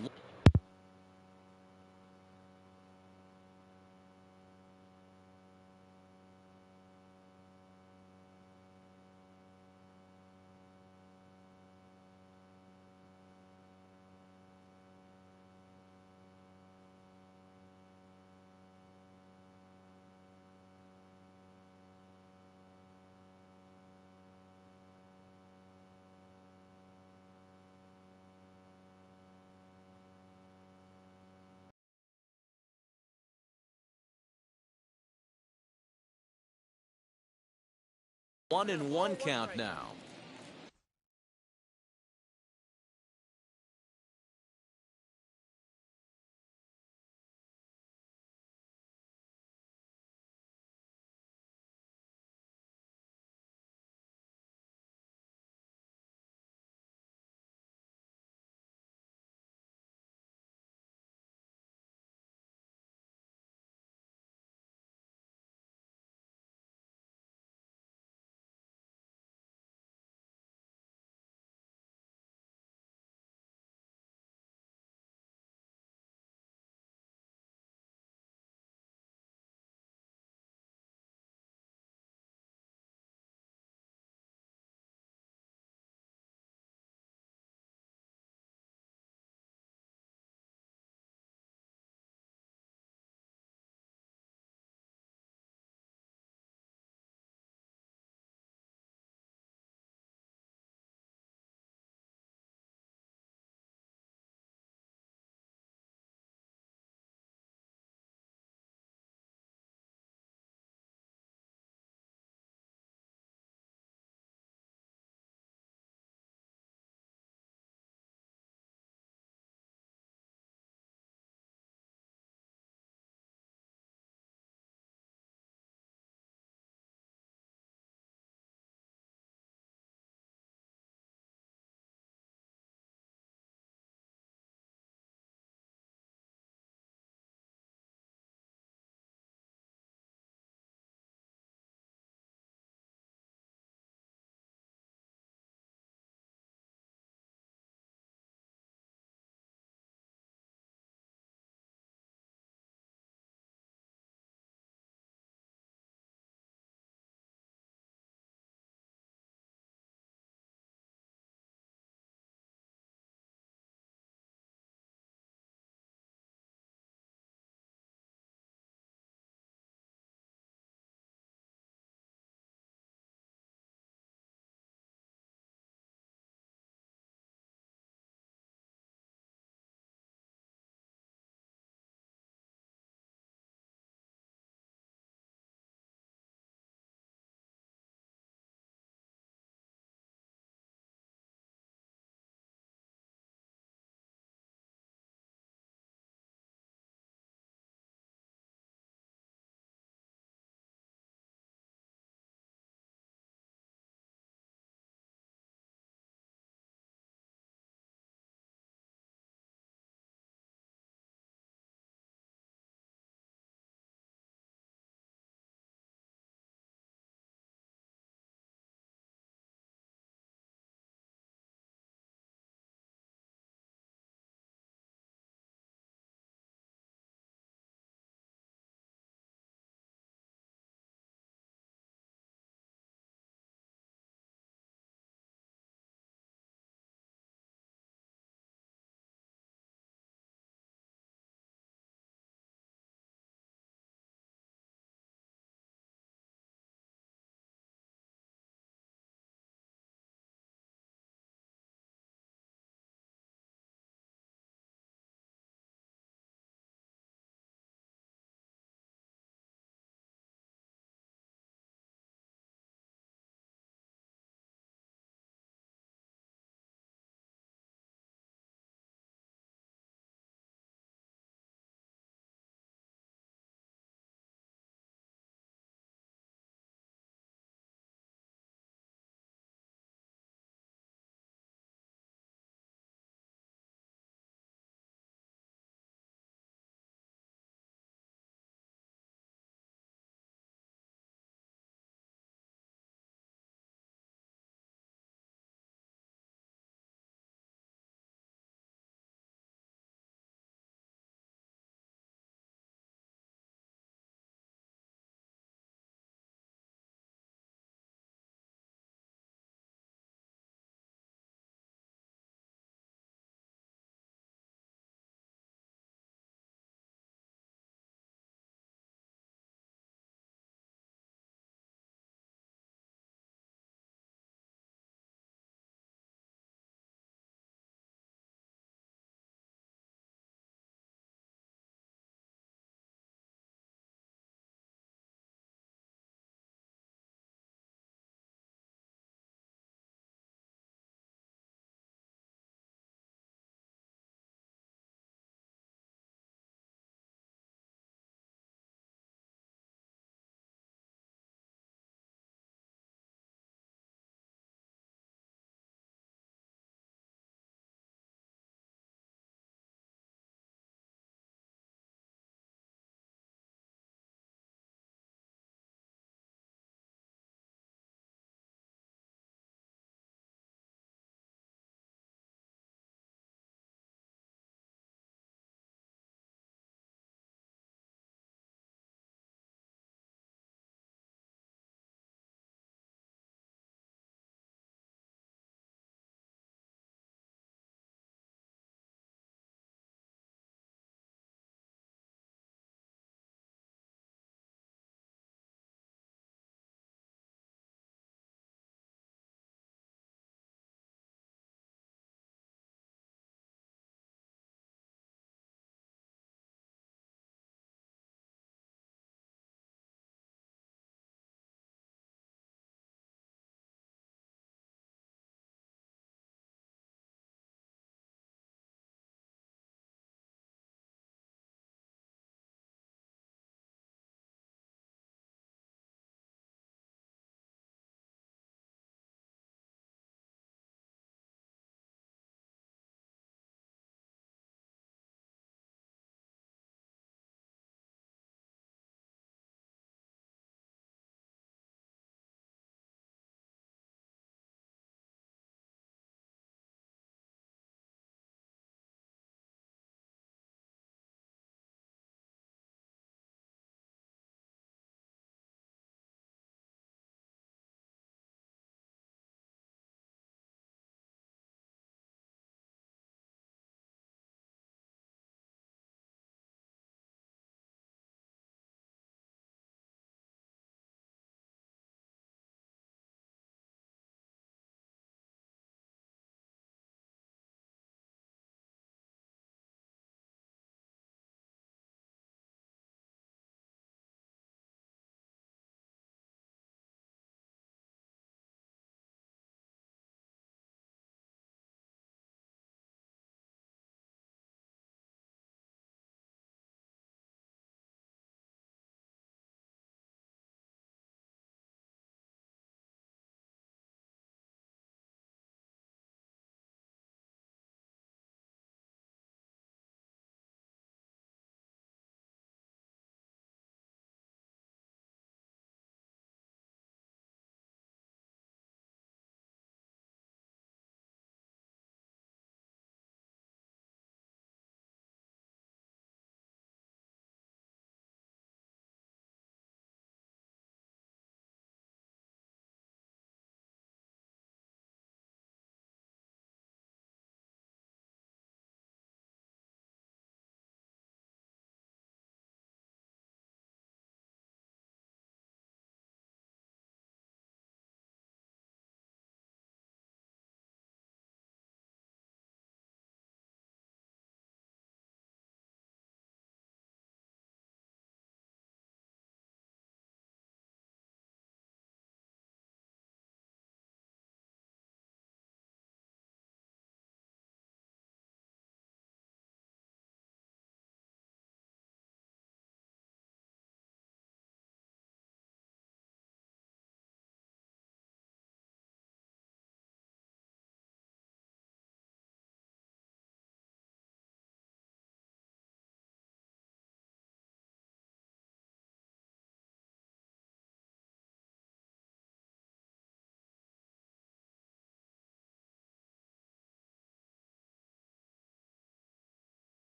one and one count now.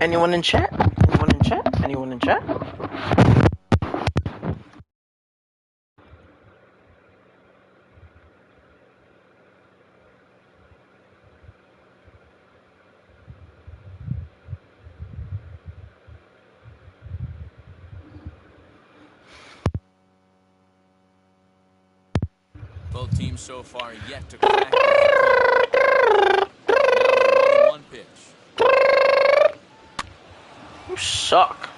Anyone in chat? Anyone in chat? Anyone in chat? Both teams so far yet to crack the hit code. Now the 1-1 pitch. You suck.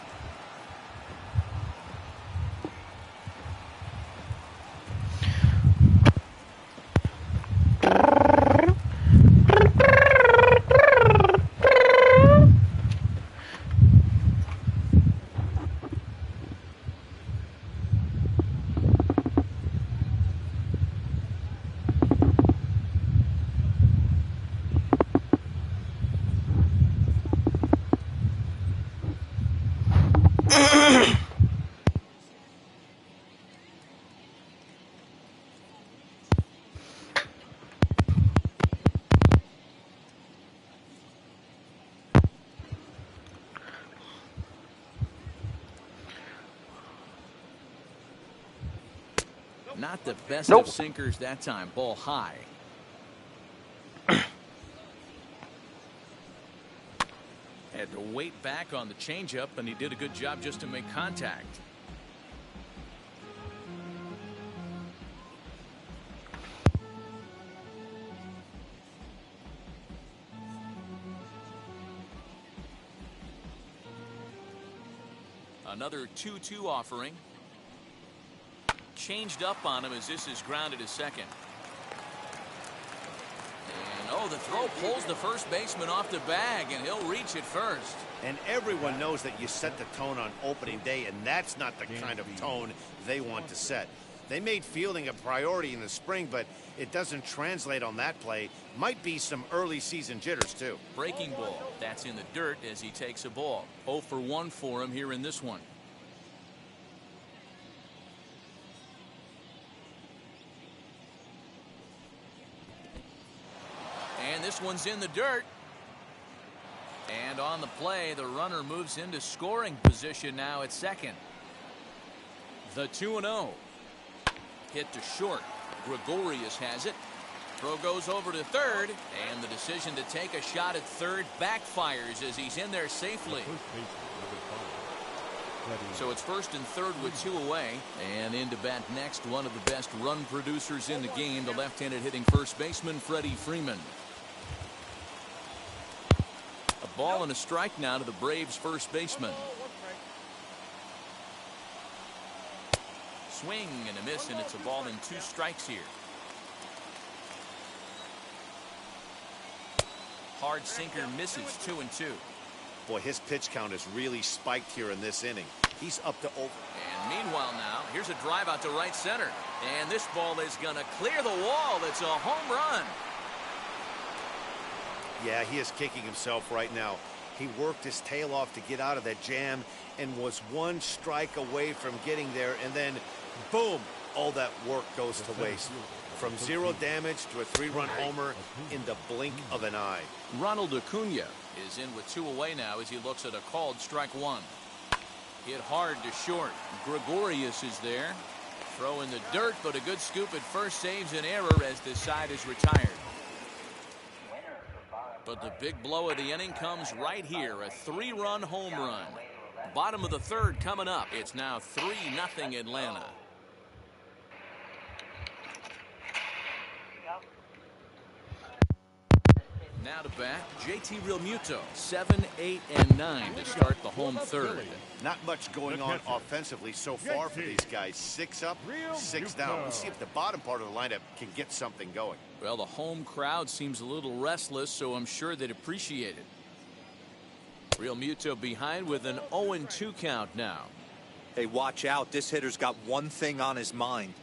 Not the best of sinkers that time. Ball high. Had to wait back on the changeup, and he did a good job just to make contact. Another 2-2 offering. Changed up on him as this is grounded to second. And oh, the throw pulls the first baseman off the bag, and he'll reach it first. And everyone knows that you set the tone on opening day, and that's not the kind of tone they want to set. They made fielding a priority in the spring, but it doesn't translate on that play. Might be some early season jitters, too. Breaking ball. That's in the dirt as he takes a ball. 0 for 1 for him here in this one. And this one's in the dirt. And on the play, the runner moves into scoring position now at second. The 2-0. Hit to short. Gregorius has it. Throw goes over to third, and the decision to take a shot at third backfires as he's in there safely. So it's first and third with 2 away, and in to bat next, one of the best run producers in the game, the left-handed hitting first baseman Freddie Freeman. A ball and a strike now to the Braves first baseman. Swing and a miss, and it's a ball and 2 strikes here. hard sinker misses 2-2. Boy, his pitch count has really spiked here in this inning. He's up to over. And meanwhile now, here's a drive out to right center. And this ball is going to clear the wall. It's a home run. Yeah, he is kicking himself right now. He worked his tail off to get out of that jam and was one strike away from getting there. And then, boom, all that work goes to waste. From 0 damage to a 3-run homer in the blink of an eye. Ronald Acuna is in with 2 away now as he looks at a called strike 1. Hit hard to short. Gregorius is there. Throw in the dirt, but a good scoop at first saves an error as this side is retired. But the big blow of the inning comes right here. A 3-run home run. Bottom of the 3rd coming up. It's now 3-0 Atlanta. Now to bat, JT Realmuto, 7, 8, and 9 to start the home 3rd. Not much going on offensively so far for these guys. 6 up, 6 down. We'll see if the bottom part of the lineup can get something going. Well, the home crowd seems a little restless, so I'm sure they'd appreciate it. Realmuto behind with an 0-2 count now. Hey, watch out. This hitter's got one thing on his mind.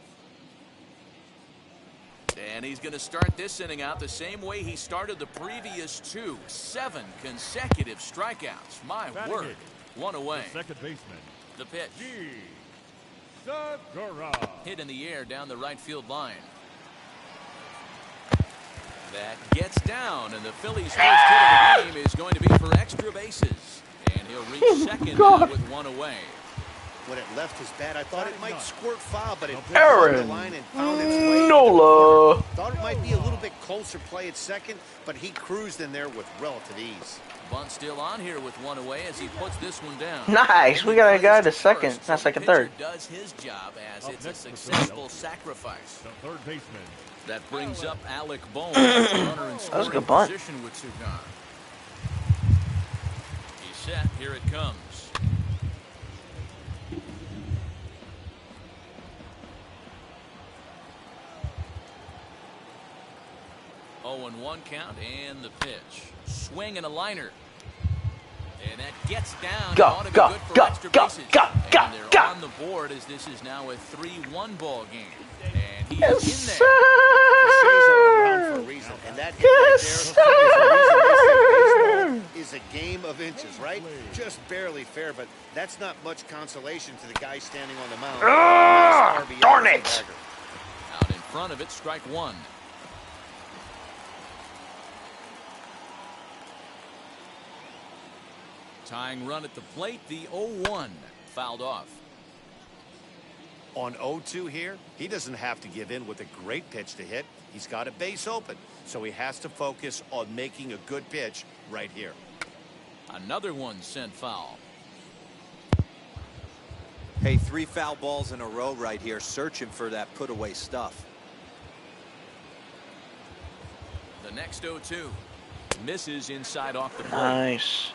And he's going to start this inning out the same way he started the previous 2. 7 consecutive strikeouts. My word. 1 away. The second baseman. The pitch. Segura. Hit in the air down the right field line. That gets down, and the Phillies' first hit of the game is going to be for extra bases. And he'll reach second now with 1 away. When it left his bat, I thought it might squirt foul, but it Aaron the line and found its way. Nola. Thought it might be a little bit closer play at second, but he cruised in there with relative ease. Bunt still on here with 1 away as he puts this one down. Nice. We got a guy to second, not second, third. Does his job as it's a successful sacrifice. The third baseman. That brings up Alec Bohm. Runner in That was a good bunt. Position with 2 gone. He's set. Here it comes. 0-1 count and the pitch. Swing and a liner. And that gets down. Go, go, go, go, go, go, and they're on the board as this is now a 3-1 ball game. And he is in there. For a reason, and that hit right there is a game of inches, right? Just barely fair, but that's not much consolation to the guy standing on the mound. Nice darn it! Out in front of it, strike 1. Tying run at the plate, the 0-1 fouled off. On 0-2 here, he doesn't have to give in with a great pitch to hit. He's got a base open, so he has to focus on making a good pitch right here. Another one sent foul. Hey, 3 foul balls in a row right here, searching for that put-away stuff. The next 0-2 misses inside off the plate. Nice.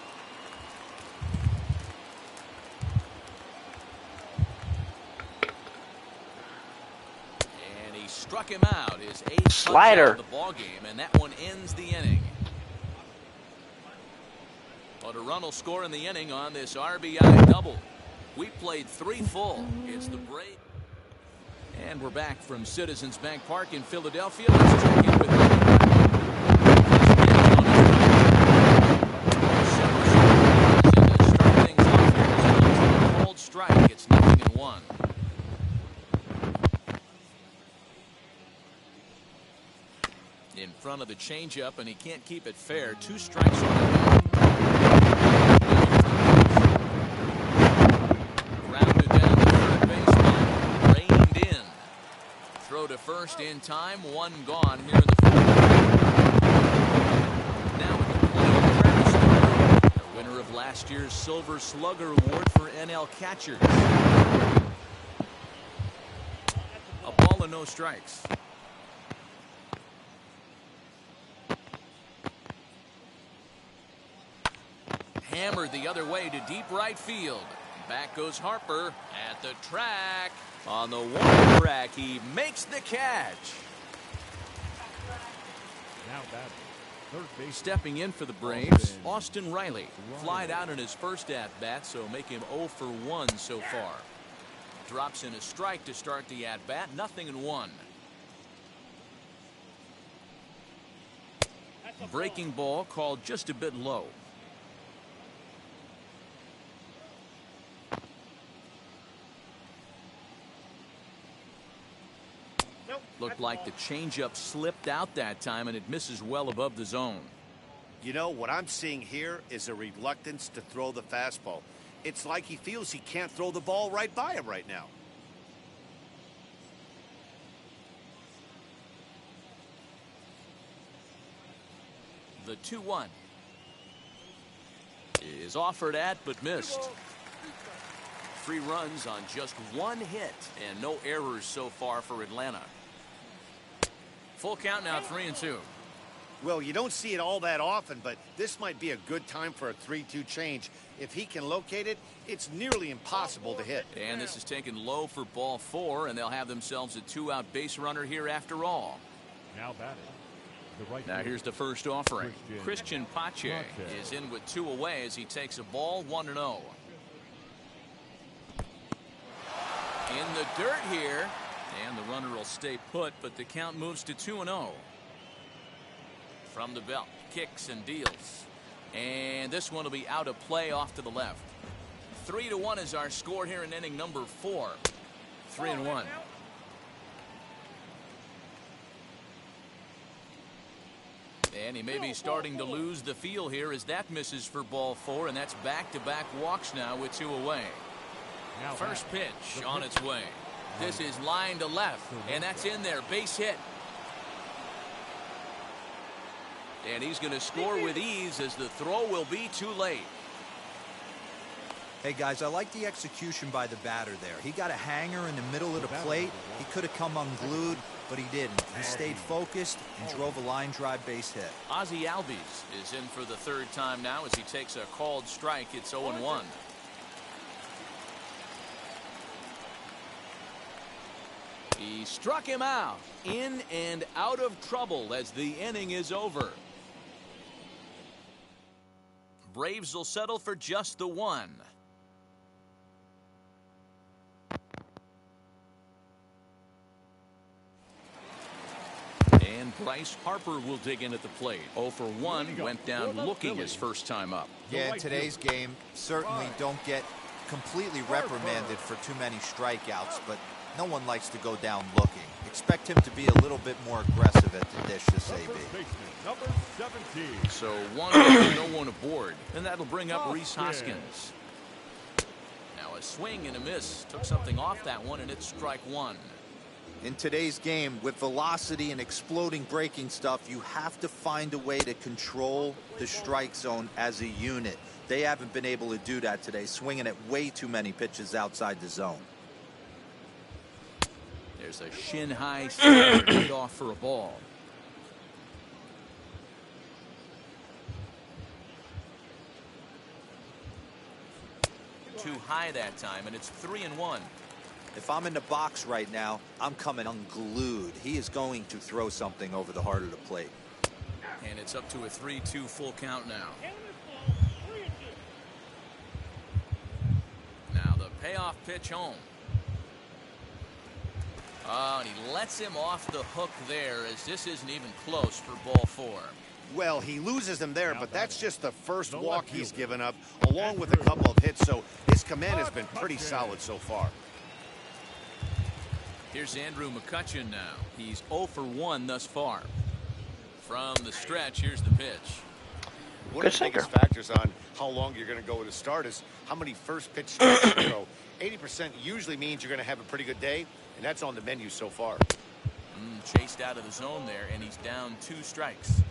Struck him out. His 8th slider of the ball game, and that one ends the inning. But a run will score in the inning on this RBI double. We played 3 full. It's the break. And we're back from Citizens Bank Park in Philadelphia. Let's check in with start things off here. Called strike. It's 0-1. In front of the changeup, and he can't keep it fair. 2 strikes on it. Grounded down the third baseline. Reined in. Throw to first in time. 1 gone here in the 4th. Now at the plate, Travis Turner, the winner of last year's Silver Slugger Award for NL catchers. A ball and no strikes. Hammered the other way to deep right field. Back goes Harper at the track. On the one track, he makes the catch. Now batting, Stepping in for the Braves, Austin Riley. Flied out in his first at-bat, so make him 0 for 1 so far. Drops in a strike to start the at-bat, 0-1. Breaking ball called just a bit low. Looked like the changeup slipped out that time, and it misses well above the zone. You know, what I'm seeing here is a reluctance to throw the fastball. It's like he feels he can't throw the ball right by him right now. The 2-1 is offered at but missed. 3 runs on just 1 hit and no errors so far for Atlanta. Full count now, 3-2. Well, you don't see it all that often, but this might be a good time for a 3-2 change. If he can locate it, it's nearly impossible to hit. And this is taken low for ball 4, and they'll have themselves a 2-out base runner here after all. Now batting. Now here's the first offering. Christian Pache is in with 2 away as he takes a ball, 1-0. In the dirt here, and the runner will stay put, but the count moves to 2-0. From the belt, kicks and deals, and this one will be out of play off to the left. 3-1 is our score here in inning number 4. 3-1. And he may be starting to lose the feel here as that misses for ball 4, and that's back-to-back walks now with 2 away. First pitch on its way. This is line to left, and that's in there. Base hit. And he's going to score with ease as the throw will be too late. Hey, guys, I like the execution by the batter there. He got a hanger in the middle of the plate. He could have come unglued, but he didn't. He stayed focused and drove a line drive base hit. Ozzie Albies is in for the 3rd time now as he takes a called strike. It's 0-1. He struck him out. In and out of trouble as the inning is over. Braves will settle for just the 1. And Bryce Harper will dig in at the plate. 0 for 1, went down looking his first time up. Yeah, in today's game, certainly don't get completely reprimanded for too many strikeouts, but no one likes to go down looking. Expect him to be a little bit more aggressive at the dish this AB. Number 17. So 1 down, no one aboard, and that'll bring up Rhys Hoskins. Now a swing and a miss. Took something off that one, and it's strike 1. In today's game, with velocity and exploding breaking stuff, you have to find a way to control the strike zone as a unit. They haven't been able to do that today, swinging at way too many pitches outside the zone. There's a shin-high slider lead off for a ball. Too high that time, and it's 3-1. If I'm in the box right now, I'm coming unglued. He is going to throw something over the heart of the plate. And it's up to a 3-2 full count now. Now the payoff pitch home. Oh, and he lets him off the hook there as this isn't even close for ball 4. Well, he loses him there, but that's just the first walk he's given up, along with a couple of hits, so his command has been pretty solid so far. Here's Andrew McCutchen now. He's 0 for 1 thus far. From the stretch, here's the pitch. One of the biggest factors on how long you're going to go with a start is how many first pitch strikes you throw. 80% usually means you're going to have a pretty good day, and that's on the menu so far. Chased out of the zone there, and he's down 2 strikes.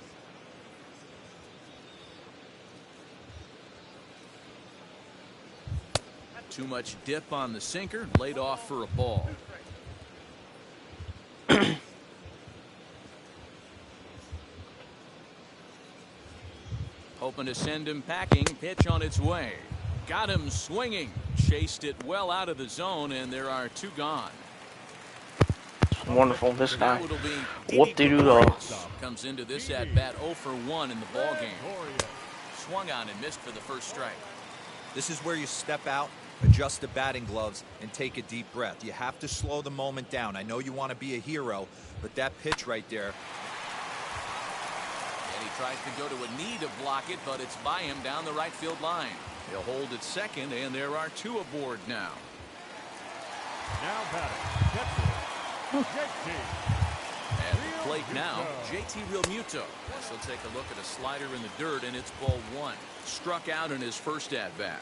Too much dip on the sinker, laid off for a ball. Hoping to send him packing. Pitch on its way. Got him swinging. Chased it well out of the zone, and there are 2 gone. Wonderful, this guy. Whoop-de-doo-dah. Comes into this at bat 0 for 1 in the ball game. Swung on and missed for the first strike. This is where you step out, adjust the batting gloves, and take a deep breath. You have to slow the moment down. I know you want to be a hero, but that pitch right there. And he tries to go to a knee to block it, but it's by him down the right field line. He'll hold at second, and there are 2 aboard now. Now batting, catcher, JT. At the plate now, JT Realmuto. Yes, he'll take a look at a slider in the dirt, and it's ball 1. Struck out in his first at-bat.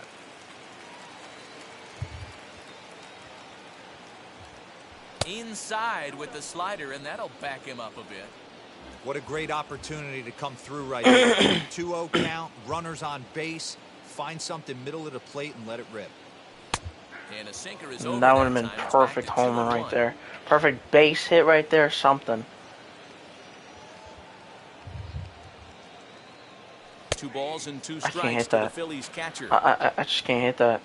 Inside with the slider, and that'll back him up a bit. What a great opportunity to come through right here. 2-0 count, runners on base. Find something middle of the plate and let it rip. And a sinker is That over. would have been perfect homer right there. Perfect base hit right there. Something. 2 balls and 2 I can't strikes hit to the that. Phillies catcher. I just can't hit that.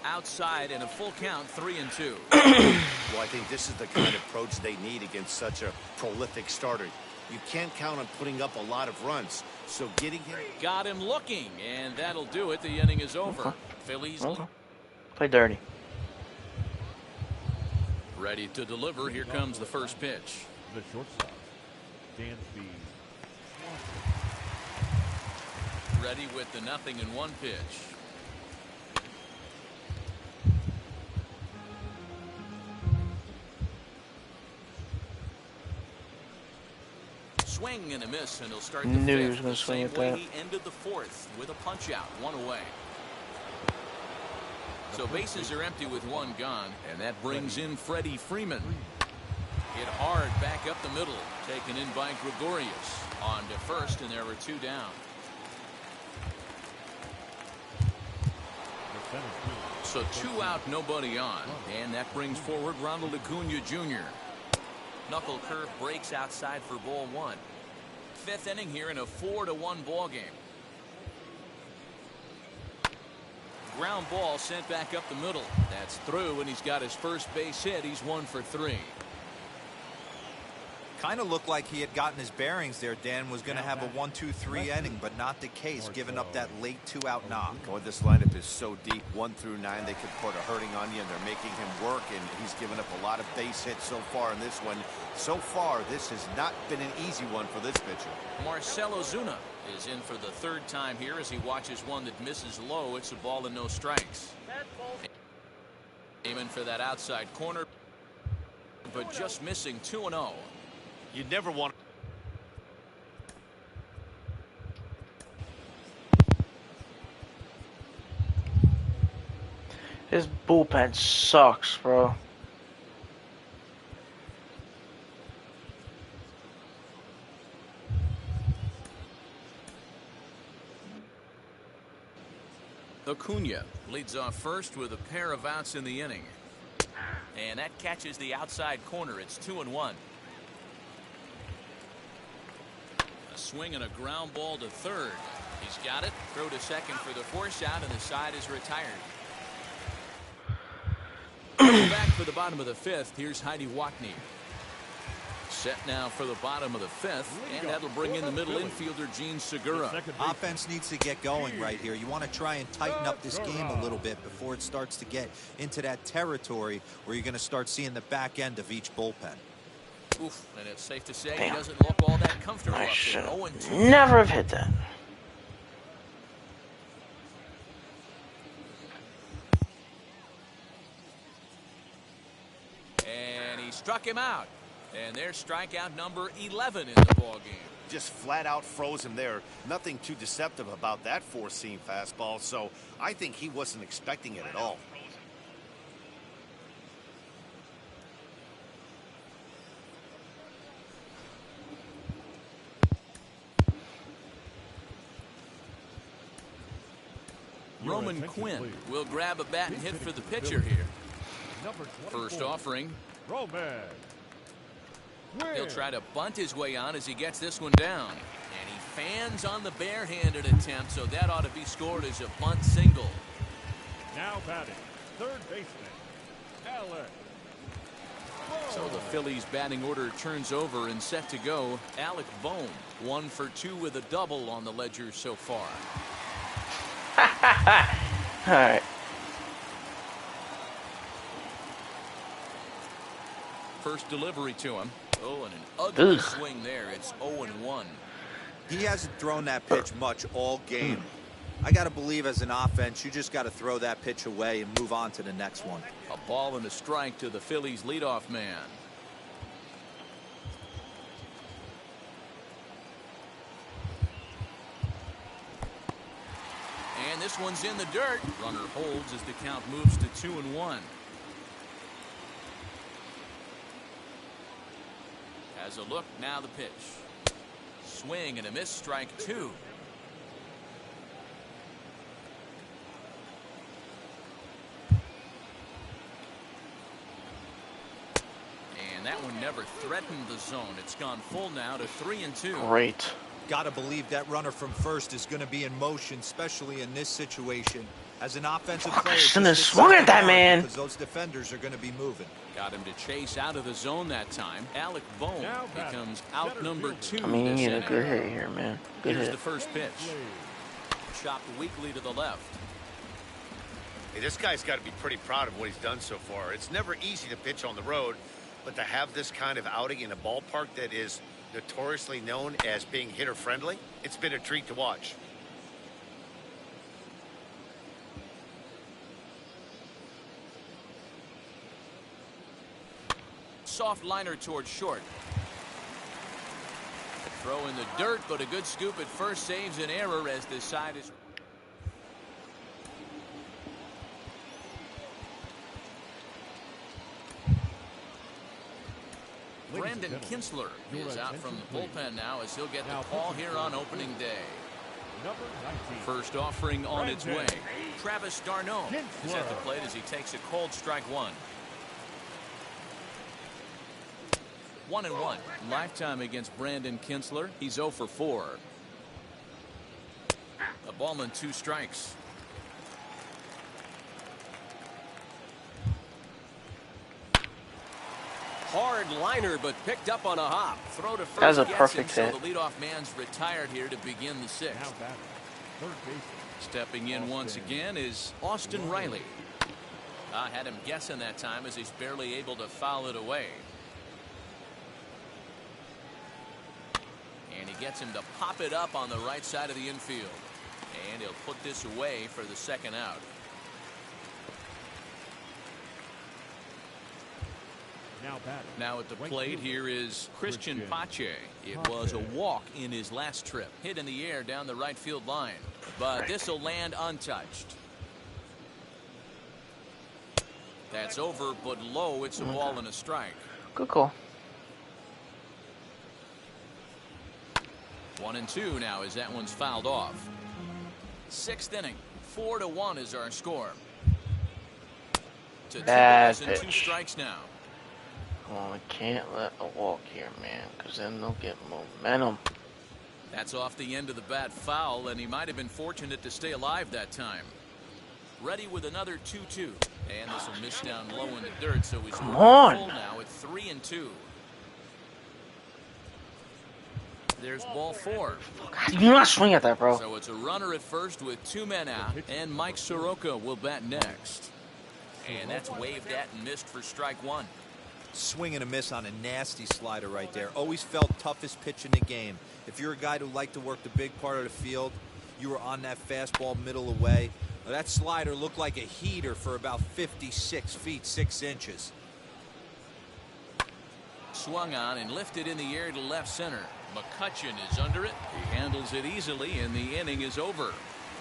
Outside and a full count, 3-2. Well, I think this is the kind of approach they need against such a prolific starter. You can't count on putting up a lot of runs, so getting him. Got him looking, and that'll do it. The inning is over. Phillies play dirty. Ready to deliver. Here comes the first pitch. The shortstop, Dansby. Ready with the 0-1 pitch. Swing and a miss, and he'll start the Knew he was fifth gonna the swing same at way that. he ended the 4th with a punch out, 1 away. So bases are empty with 1 gone, and that brings in Freddie Freeman. Hit hard back up the middle, taken in by Gregorius. On to first, and there were 2 down. So 2 out, nobody on, and that brings forward Ronald Acuna Jr. Knuckle curve breaks outside for ball 1. 5th inning here in a 4-1 ball game. Ground ball sent back up the middle. That's through, and he's got his first base hit. He's 1 for 3. Kind of looked like he had gotten his bearings there. Dan was going to have a 1-2-3 inning, but not the case, giving up that late 2-out knock. Boy, this lineup is so deep, 1 through 9. They could put a hurting on you, and they're making him work, and he's given up a lot of base hits so far in this one. So far, this has not been an easy one for this pitcher. Marcell Ozuna is in for the 3rd time here as he watches one that misses low. It's a ball and no strikes. Aiming for that outside corner, but just missing 2-0. You'd never want. His bullpen sucks, bro. Acuna leads off first with a pair of outs in the inning. And that catches the outside corner. It's 2-1. A swing and a ground ball to third. He's got it. Throw to second for the force out, and the side is retired. Back for the bottom of the 5th. Here's Heidi Watney. Set now for the bottom of the 5th, and that'll bring in the middle infielder Gene Segura. Offense needs to get going right here. You want to try and tighten up this game a little bit before it starts to get into that territory where you're going to start seeing the back end of each bullpen. Oof, and it's safe to say he doesn't look all that comfortable I up should there. never have hit that. And he struck him out. And there's strikeout number 11 in the ball game. Just flat out froze him there. Nothing too deceptive about that 4-seam fastball, so I think he wasn't expecting it at all. Roman Quinn will grab a bat and hit for the pitcher here. First offering. Roman. He'll try to bunt his way on as he gets this one down. And he Fans on the barehanded attempt, so that ought to be scored as a bunt single. Now batting, third baseman, Alex. So the Phillies batting order turns over and set to go. Alec Bohm, 1 for 2 with a double on the ledger so far. All right. First delivery to him. Oh, and an ugly swing there. It's 0-1. He hasn't thrown that pitch much all game. I got to believe as an offense, you just got to throw that pitch away and move on to the next one. A ball and a strike to the Phillies leadoff man. And this one's in the dirt. Runner holds as the count moves to 2-1. Has a look, now the pitch. Swing and a miss, strike 2. And that one never threatened the zone. It's gone full now to 3-2. Great. Got to believe that runner from first is going to be in motion, especially in this situation. As an offensive player, shouldn't have swung at that man. Because those defenders are going to be moving. Got him to chase out of the zone that time. Alec Bohm becomes out number 2. I mean, you need a good hit here, man. Good Here's hit. the first pitch. Chopped weakly to the left. Hey, this guy's got to be pretty proud of what he's done so far. It's never easy to pitch on the road, but to have this kind of outing in a ballpark that is notoriously known as being hitter-friendly, it's been a treat to watch. Soft liner towards short. Throw in the dirt, but a good scoop at first saves an error as this side is. Brandon Kinsler is out from the bullpen now as he'll get the call here on opening day. First offering on its way. Travis d'Arnaud is at the plate as he takes a cold strike 1. 1-1. Lifetime against Brandon Kinsler. He's 0 for 4. A ball and 2 strikes. Hard liner, but picked up on a hop. Throw to first. That was a perfect hit. So the leadoff man's retired here to begin the 6th. Stepping in once again is Austin Riley. I had him guessing that time as he's barely able to foul it away. And he gets him to pop it up on the right side of the infield. And he'll put this away for the second out. Now at the plate here is Christian Pache. It was a walk in his last trip. Hit in the air down the right field line. But this will land untouched. That's over, but low. It's a ball and a strike. Good call. 1-2 now as that one's fouled off. 6th inning. 4-1 is our score. To 2 balls and 2 strikes now. Oh, we can't let a walk here, man, because then they'll get momentum. That's off the end of the bat foul, and he might have been fortunate to stay alive that time. Ready with another 2-2. And this will miss down low in the dirt, so he's full now at 3-2. There's ball 4. God, you not swing at that, bro. So it's a runner at first with 2 men out, and Mike Soroka will bat next. And that's waved at and missed for strike 1. Swing and a miss on a nasty slider right there. Always felt toughest pitch in the game. If you're a guy who liked to work the big part of the field, you were on that fastball middle away. Now, that slider looked like a heater for about 56 feet 6 inches. Swung on and lifted in the air to left center. McCutchen is under it. He handles it easily, and the inning is over.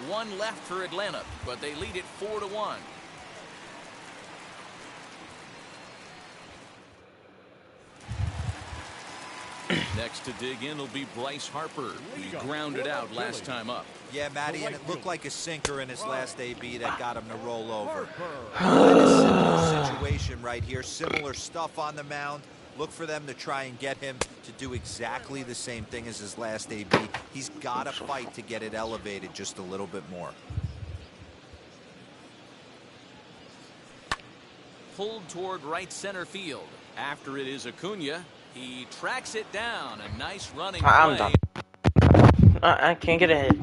1 left for Atlanta, but they lead it 4-1. Next to dig in will be Bryce Harper. He grounded out last time up. Yeah, Matty, and it looked like a sinker in his last AB that got him to roll over. Kind of similar situation right here. Similar stuff on the mound. Look for them to try and get him to do exactly the same thing as his last AB. He's got to fight to get it elevated just a little bit more. Pulled toward right center field. After it is Acuna. He tracks it down. A nice running play. I'm done. I can't get a hit.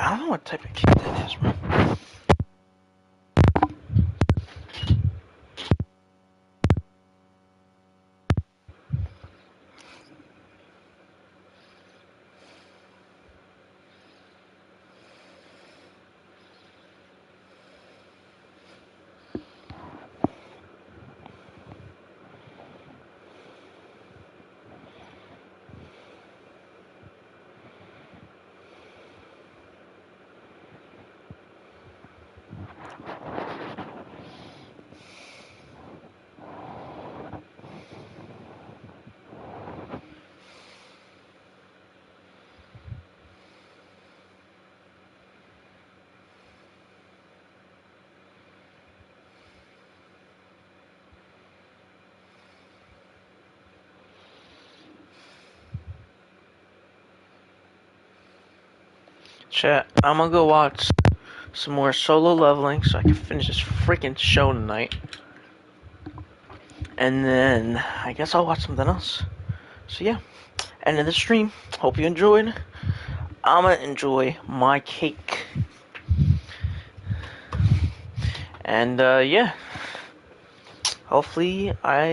I don't know what type of kid that is, man. Chat, I'm gonna go watch some more Solo Leveling so I can finish this freaking show tonight. And then I guess I'll watch something else. So yeah, end of the stream. Hope you enjoyed. I'm gonna enjoy my cake. And yeah, hopefully I